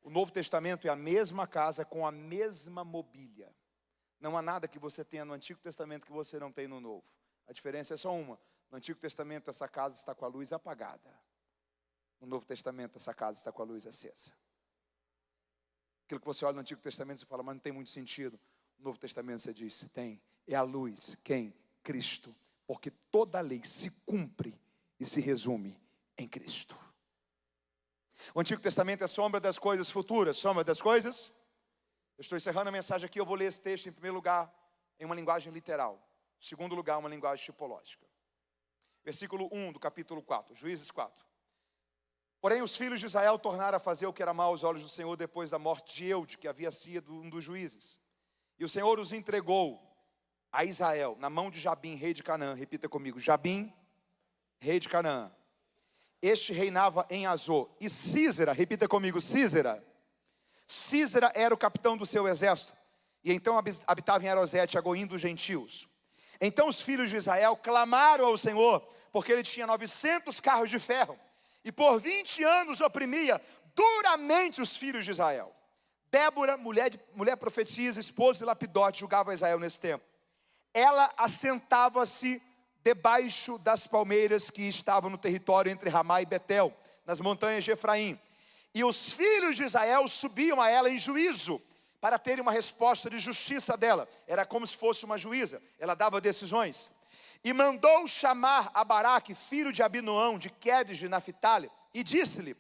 o Novo Testamento é a mesma casa com a mesma mobília. Não há nada que você tenha no Antigo Testamento que você não tem no Novo. A diferença é só uma. No Antigo Testamento essa casa está com a luz apagada. No Novo Testamento essa casa está com a luz acesa. Aquilo que você olha no Antigo Testamento, você fala, mas não tem muito sentido. No Novo Testamento você diz, tem. É a luz, quem? Cristo. Porque toda a lei se cumpre e se resume em Cristo. O Antigo Testamento é sombra das coisas futuras. Sombra das coisas. Eu estou encerrando a mensagem aqui, eu vou ler esse texto em primeiro lugar, em uma linguagem literal. Em segundo lugar, uma linguagem tipológica. Versículo 1 do capítulo 4, Juízes 4. Porém, os filhos de Israel tornaram a fazer o que era mal aos olhos do Senhor depois da morte de Eude, que havia sido um dos juízes. E o Senhor os entregou a Israel na mão de Jabim, rei de Canaã. Repita comigo, Jabim, rei de Canaã. Este reinava em Azor. E Císera, repita comigo, Císera. Císera era o capitão do seu exército. E então habitava em Arosete, a Goim dos gentios. Então os filhos de Israel clamaram ao Senhor, porque ele tinha 900 carros de ferro. E por 20 anos oprimia duramente os filhos de Israel. Débora, mulher profetisa, esposa de Lapidote, julgava Israel nesse tempo. Ela assentava-se debaixo das palmeiras que estavam no território entre Ramá e Betel, nas montanhas de Efraim. E os filhos de Israel subiam a ela em juízo, para terem uma resposta de justiça dela. Era como se fosse uma juíza, ela dava decisões. E mandou chamar a Baraque, filho de Abinoão, de Quedes de Naphtali, e disse-lhe,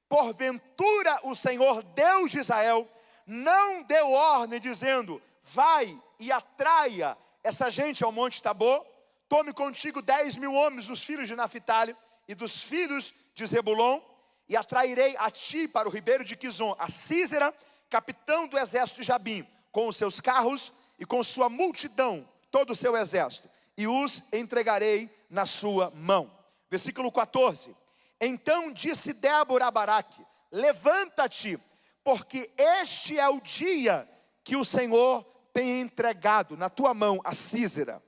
porventura o Senhor Deus de Israel não deu ordem dizendo, vai e atraia essa gente ao monte Tabor, tome contigo 10.000 homens dos filhos de Naphtali e dos filhos de Zebulon, e atrairei a ti para o ribeiro de Quizon, a Císera, capitão do exército de Jabim, com os seus carros e com sua multidão, todo o seu exército, e os entregarei na sua mão. Versículo 14. Então disse Débora a Baraque, levanta-te, porque este é o dia que o Senhor tem entregado na tua mão a Císera.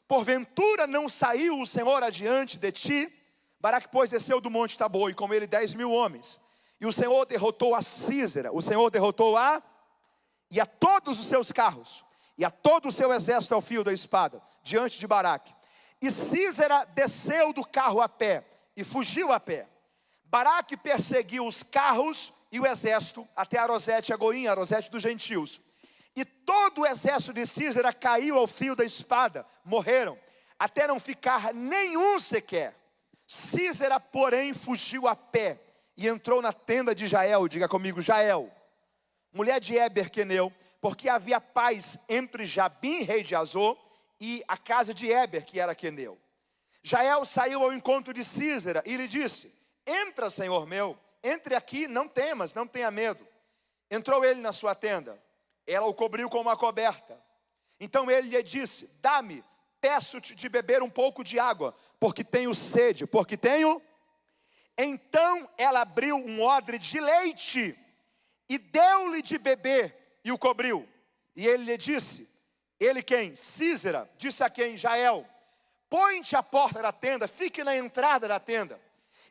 Porventura não saiu o Senhor adiante de ti? Baraque, pois, desceu do monte Tabor, e com ele 10.000 homens. E o Senhor derrotou a Císera, o Senhor derrotou e a todos os seus carros, e a todo o seu exército ao fio da espada, diante de Baraque. E Císera desceu do carro a pé, e fugiu a pé. Baraque perseguiu os carros e o exército, até Arosete, a Goim, Arosete dos gentios. E todo o exército de Císera caiu ao fio da espada, morreram, até não ficar nenhum sequer. Císera, porém, fugiu a pé, e entrou na tenda de Jael, diga comigo, Jael, mulher de Eber queneu, porque havia paz entre Jabim, rei de Azor, e a casa de Eber, que era queneu. Jael saiu ao encontro de Císera e lhe disse, entra, senhor meu, entre aqui, não temas, não tenha medo. Entrou ele na sua tenda, ela o cobriu com uma coberta. Então ele lhe disse, dá-me, peço-te de beber um pouco de água, porque tenho sede, porque tenho... Então ela abriu um odre de leite e deu-lhe de beber e o cobriu. E ele lhe disse, ele quem? Císera, disse a quem? Jael, põe-te à porta da tenda, fique na entrada da tenda.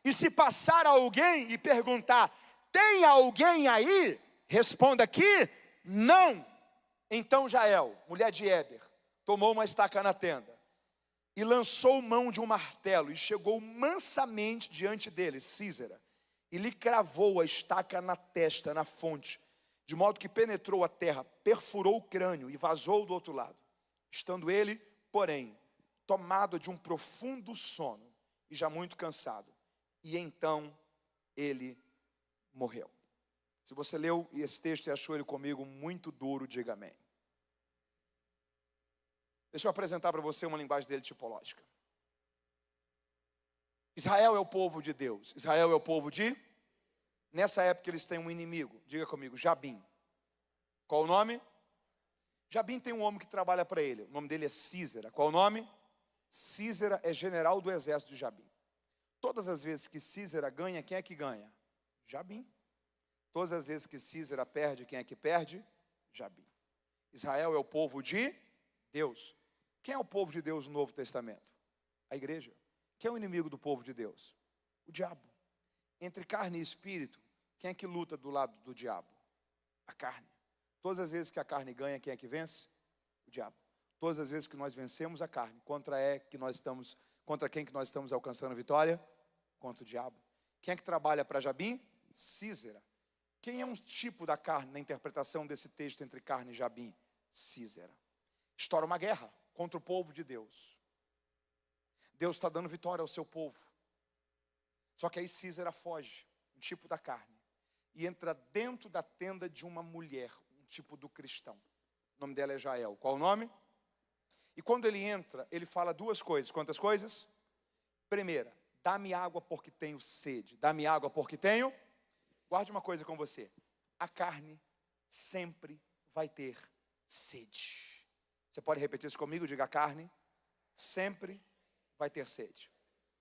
E se passar alguém e perguntar, tem alguém aí? Responda que não. Então Jael, mulher de Eber, tomou uma estaca na tenda. E lançou mão de um martelo, e chegou mansamente diante dele, Císera, e lhe cravou a estaca na testa, na fonte, de modo que penetrou a terra, perfurou o crânio e vazou do outro lado. Estando ele, porém, tomado de um profundo sono e já muito cansado. E então ele morreu. Se você leu esse texto e achou ele comigo muito duro, diga amém. Deixa eu apresentar para você uma linguagem dele tipológica. Israel é o povo de Deus. Israel é o povo de... Nessa época eles têm um inimigo. Diga comigo, Jabim. Qual o nome? Jabim tem um homem que trabalha para ele. O nome dele é Sísera. Qual o nome? Sísera é general do exército de Jabim. Todas as vezes que Sísera ganha, quem é que ganha? Jabim. Todas as vezes que Sísera perde, quem é que perde? Jabim. Israel é o povo de Deus. Quem é o povo de Deus no Novo Testamento? A igreja. Quem é o inimigo do povo de Deus? O diabo. Entre carne e espírito, quem é que luta do lado do diabo? A carne. Todas as vezes que a carne ganha, quem é que vence? O diabo. Todas as vezes que nós vencemos a carne, contra quem que nós estamos alcançando vitória? Contra o diabo. Quem é que trabalha para Jabim? Sísera. Quem é um tipo da carne na interpretação desse texto entre carne e Jabim? Sísera. Estoura uma guerra contra o povo de Deus. Deus está dando vitória ao seu povo. Só que aí Sísera foge, um tipo da carne, e entra dentro da tenda de uma mulher, um tipo do cristão. O nome dela é Jael. Qual o nome? E quando ele entra, ele fala duas coisas. Quantas coisas? Primeira, dá-me água porque tenho sede. Dá-me água porque tenho. Guarde uma coisa com você. A carne sempre vai ter sede. Você pode repetir isso comigo? Diga, a carne sempre vai ter sede.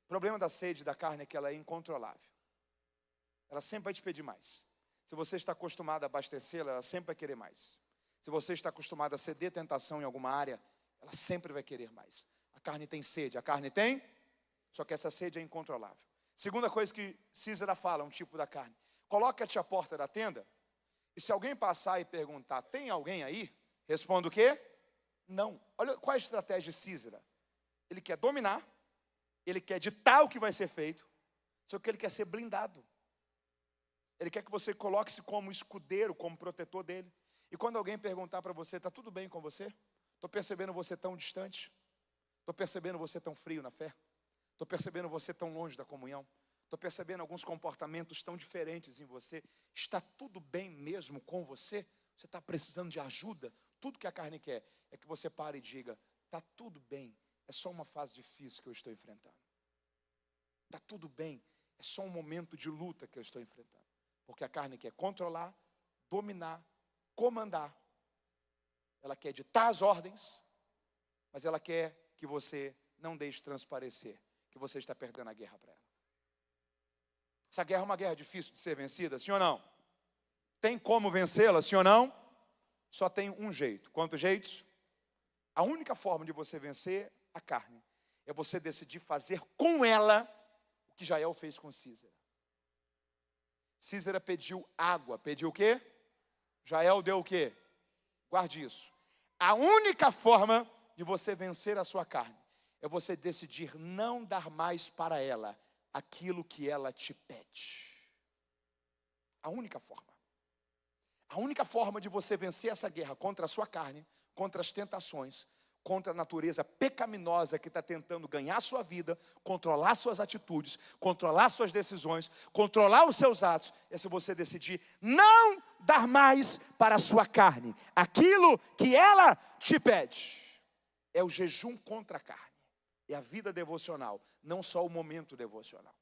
O problema da sede da carne é que ela é incontrolável. Ela sempre vai te pedir mais. Se você está acostumado a abastecê-la, ela sempre vai querer mais. Se você está acostumado a ceder tentação em alguma área, ela sempre vai querer mais. A carne tem sede, a carne tem, só que essa sede é incontrolável. Segunda coisa que Sísera fala, um tipo da carne. Coloca-te à porta da tenda, e se alguém passar e perguntar, tem alguém aí? Responda o quê? Não. Olha qual é a estratégia de Sísera. Ele quer dominar, ele quer ditar o que vai ser feito, só que ele quer ser blindado. Ele quer que você coloque-se como escudeiro, como protetor dele. E quando alguém perguntar para você, está tudo bem com você? Estou percebendo você tão distante. Estou percebendo você tão frio na fé. Estou percebendo você tão longe da comunhão. Estou percebendo alguns comportamentos tão diferentes em você. Está tudo bem mesmo com você? Você está precisando de ajuda? Tudo que a carne quer é que você pare e diga, está tudo bem. É só uma fase difícil que eu estou enfrentando. Está tudo bem. É só um momento de luta que eu estou enfrentando. Porque a carne quer controlar, dominar, comandar. Ela quer ditar as ordens, mas ela quer que você não deixe transparecer que você está perdendo a guerra para ela. Essa guerra é uma guerra difícil de ser vencida, sim ou não? Tem como vencê-la, sim ou não? Só tem um jeito. Quantos jeitos? A única forma de você vencer a carne é você decidir fazer com ela o que Jael fez com Sísera. Sísera pediu água, pediu o quê? Jael deu o quê? Guarde isso. A única forma de você vencer a sua carne é você decidir não dar mais para ela aquilo que ela te pede. A única forma. A única forma de você vencer essa guerra contra a sua carne, contra as tentações, contra a natureza pecaminosa que está tentando ganhar a sua vida, controlar suas atitudes, controlar suas decisões, controlar os seus atos, é se você decidir não dar mais para a sua carne aquilo que ela te pede. É o jejum contra a carne, é a vida devocional, não só o momento devocional.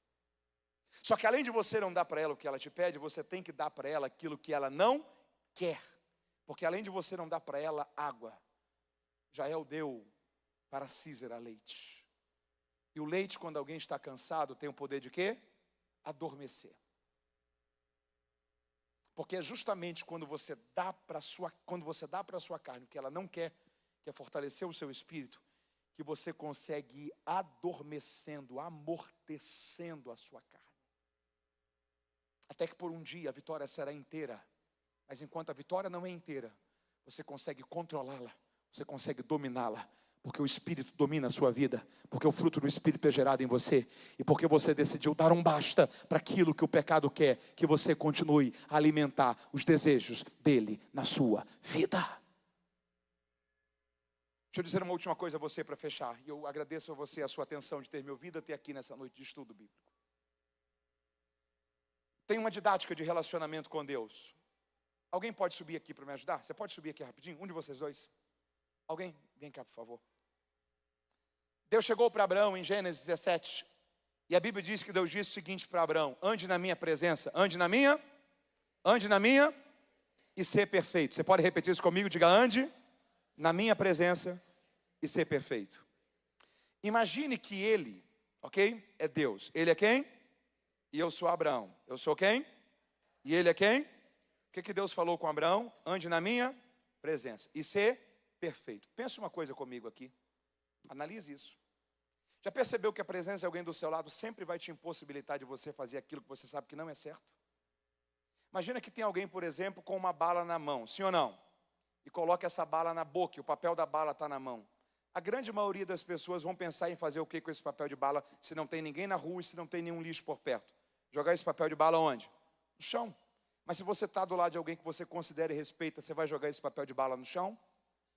Só que além de você não dar para ela o que ela te pede, você tem que dar para ela aquilo que ela não quer. Porque além de você não dar para ela água, Jael deu para Sísera leite. E o leite, quando alguém está cansado, tem o poder de quê? Adormecer. Porque é justamente quando você dá para a sua carne o que ela não quer, que é fortalecer o seu espírito, que você consegue ir adormecendo, amortecendo a sua carne. Até que por um dia a vitória será inteira. Mas enquanto a vitória não é inteira, você consegue controlá-la, você consegue dominá-la. Porque o Espírito domina a sua vida, porque o fruto do Espírito é gerado em você, e porque você decidiu dar um basta para aquilo que o pecado quer, que você continue a alimentar os desejos dele na sua vida. Deixa eu dizer uma última coisa a você para fechar, e eu agradeço a você a sua atenção de ter me ouvido até aqui nessa noite de estudo bíblico. Tem uma didática de relacionamento com Deus. Alguém pode subir aqui para me ajudar? Você pode subir aqui rapidinho? Um de vocês dois? Alguém? Vem cá, por favor. Deus chegou para Abraão em Gênesis 17. E a Bíblia diz que Deus disse o seguinte para Abraão: ande na minha presença, ande na minha e ser perfeito. Você pode repetir isso comigo? Diga: ande na minha presença e ser perfeito. Imagine que ele, ok? É Deus. Ele é quem? E eu sou Abraão. Eu sou quem? E ele é quem? O que Deus falou com Abraão? Ande na minha presença e ser perfeito. Pensa uma coisa comigo aqui. Analise isso. Já percebeu que a presença de alguém do seu lado sempre vai te impossibilitar de você fazer aquilo que você sabe que não é certo? Imagina que tem alguém, por exemplo, com uma bala na mão, sim ou não? E coloca essa bala na boca, e o papel da bala está na mão. A grande maioria das pessoas vão pensar em fazer o que com esse papel de bala, se não tem ninguém na rua e se não tem nenhum lixo por perto? Jogar esse papel de bala onde? No chão. Mas se você está do lado de alguém que você considera e respeita, você vai jogar esse papel de bala no chão?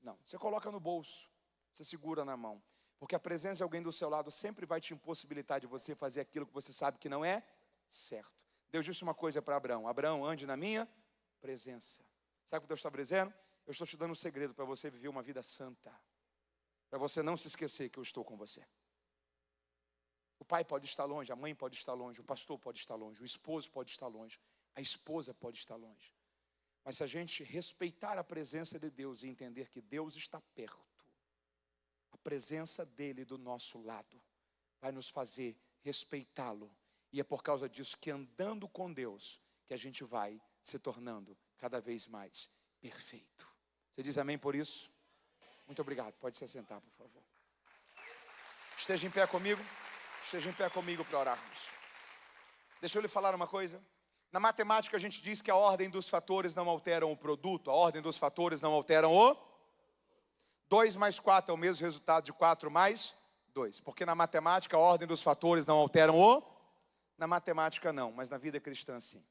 Não. Você coloca no bolso, você segura na mão. Porque a presença de alguém do seu lado sempre vai te impossibilitar de você fazer aquilo que você sabe que não é certo. Deus disse uma coisa para Abraão: Abraão, ande na minha presença. Sabe o que Deus está dizendo? Eu estou te dando um segredo para você viver uma vida santa. Para você não se esquecer que eu estou com você. O pai pode estar longe, a mãe pode estar longe, o pastor pode estar longe, o esposo pode estar longe, a esposa pode estar longe. Mas se a gente respeitar a presença de Deus e entender que Deus está perto, a presença dele do nosso lado vai nos fazer respeitá-lo. E é por causa disso que andando com Deus, que a gente vai se tornando cada vez mais perfeito. Você diz amém por isso? Muito obrigado. Pode se assentar, por favor. Esteja em pé comigo. Esteja em pé comigo para orarmos. Deixa eu lhe falar uma coisa. Na matemática a gente diz que a ordem dos fatores não alteram o produto. A ordem dos fatores não alteram o 2 mais 4 é o mesmo resultado de 4 mais 2. Porque na matemática a ordem dos fatores não alteram o... Na matemática não, mas na vida cristã sim.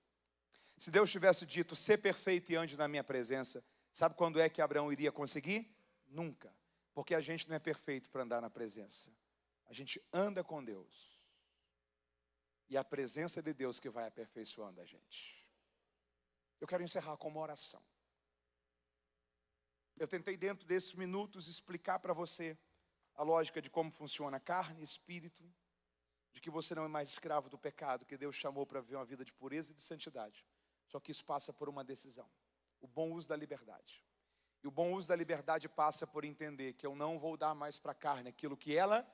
Se Deus tivesse dito: ser perfeito e ande na minha presença, sabe quando é que Abraão iria conseguir? Nunca. Porque a gente não é perfeito para andar na presença. A gente anda com Deus. E é a presença de Deus que vai aperfeiçoando a gente. Eu quero encerrar com uma oração. Eu tentei dentro desses minutos explicar para você a lógica de como funciona carne e espírito, de que você não é mais escravo do pecado, que Deus chamou para viver uma vida de pureza e de santidade. Só que isso passa por uma decisão: o bom uso da liberdade. E o bom uso da liberdade passa por entender que eu não vou dar mais para a carne aquilo que ela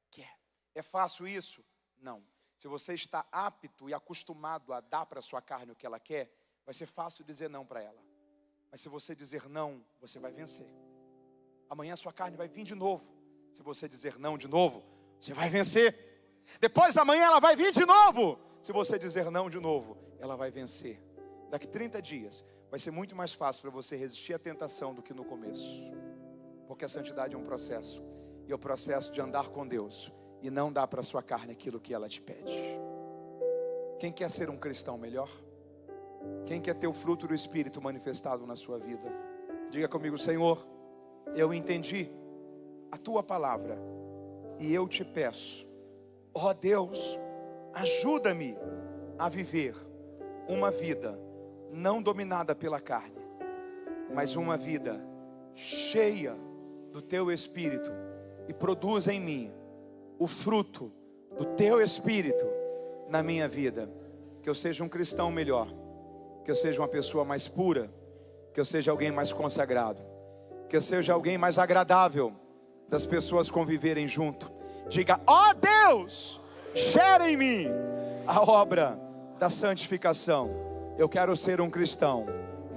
quer. É fácil isso? Não. Se você está apto e acostumado a dar para a sua carne o que ela quer, vai ser fácil dizer não para ela. Mas se você dizer não, você vai vencer. Amanhã a sua carne vai vir de novo. Se você dizer não de novo, você vai vencer. Depois da manhã ela vai vir de novo. Se você dizer não de novo, ela vai vencer. Daqui 30 dias vai ser muito mais fácil para você resistir à tentação do que no começo. Porque a santidade é um processo. E é o processo de andar com Deus e não dar para a sua carne aquilo que ela te pede. Quem quer ser um cristão melhor? Quem quer ter o fruto do Espírito manifestado na sua vida? Diga comigo: Senhor, eu entendi a tua palavra e eu te peço, ó Deus, ajuda-me a viver uma vida não dominada pela carne, mas uma vida cheia do teu Espírito, e produz em mim o fruto do teu Espírito na minha vida. Que eu seja um cristão melhor, que eu seja uma pessoa mais pura, que eu seja alguém mais consagrado, que eu seja alguém mais agradável das pessoas conviverem junto. Diga: ó Deus, gera em mim a obra da santificação. Eu quero ser um cristão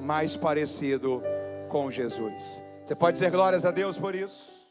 mais parecido com Jesus. Você pode dizer glórias a Deus por isso?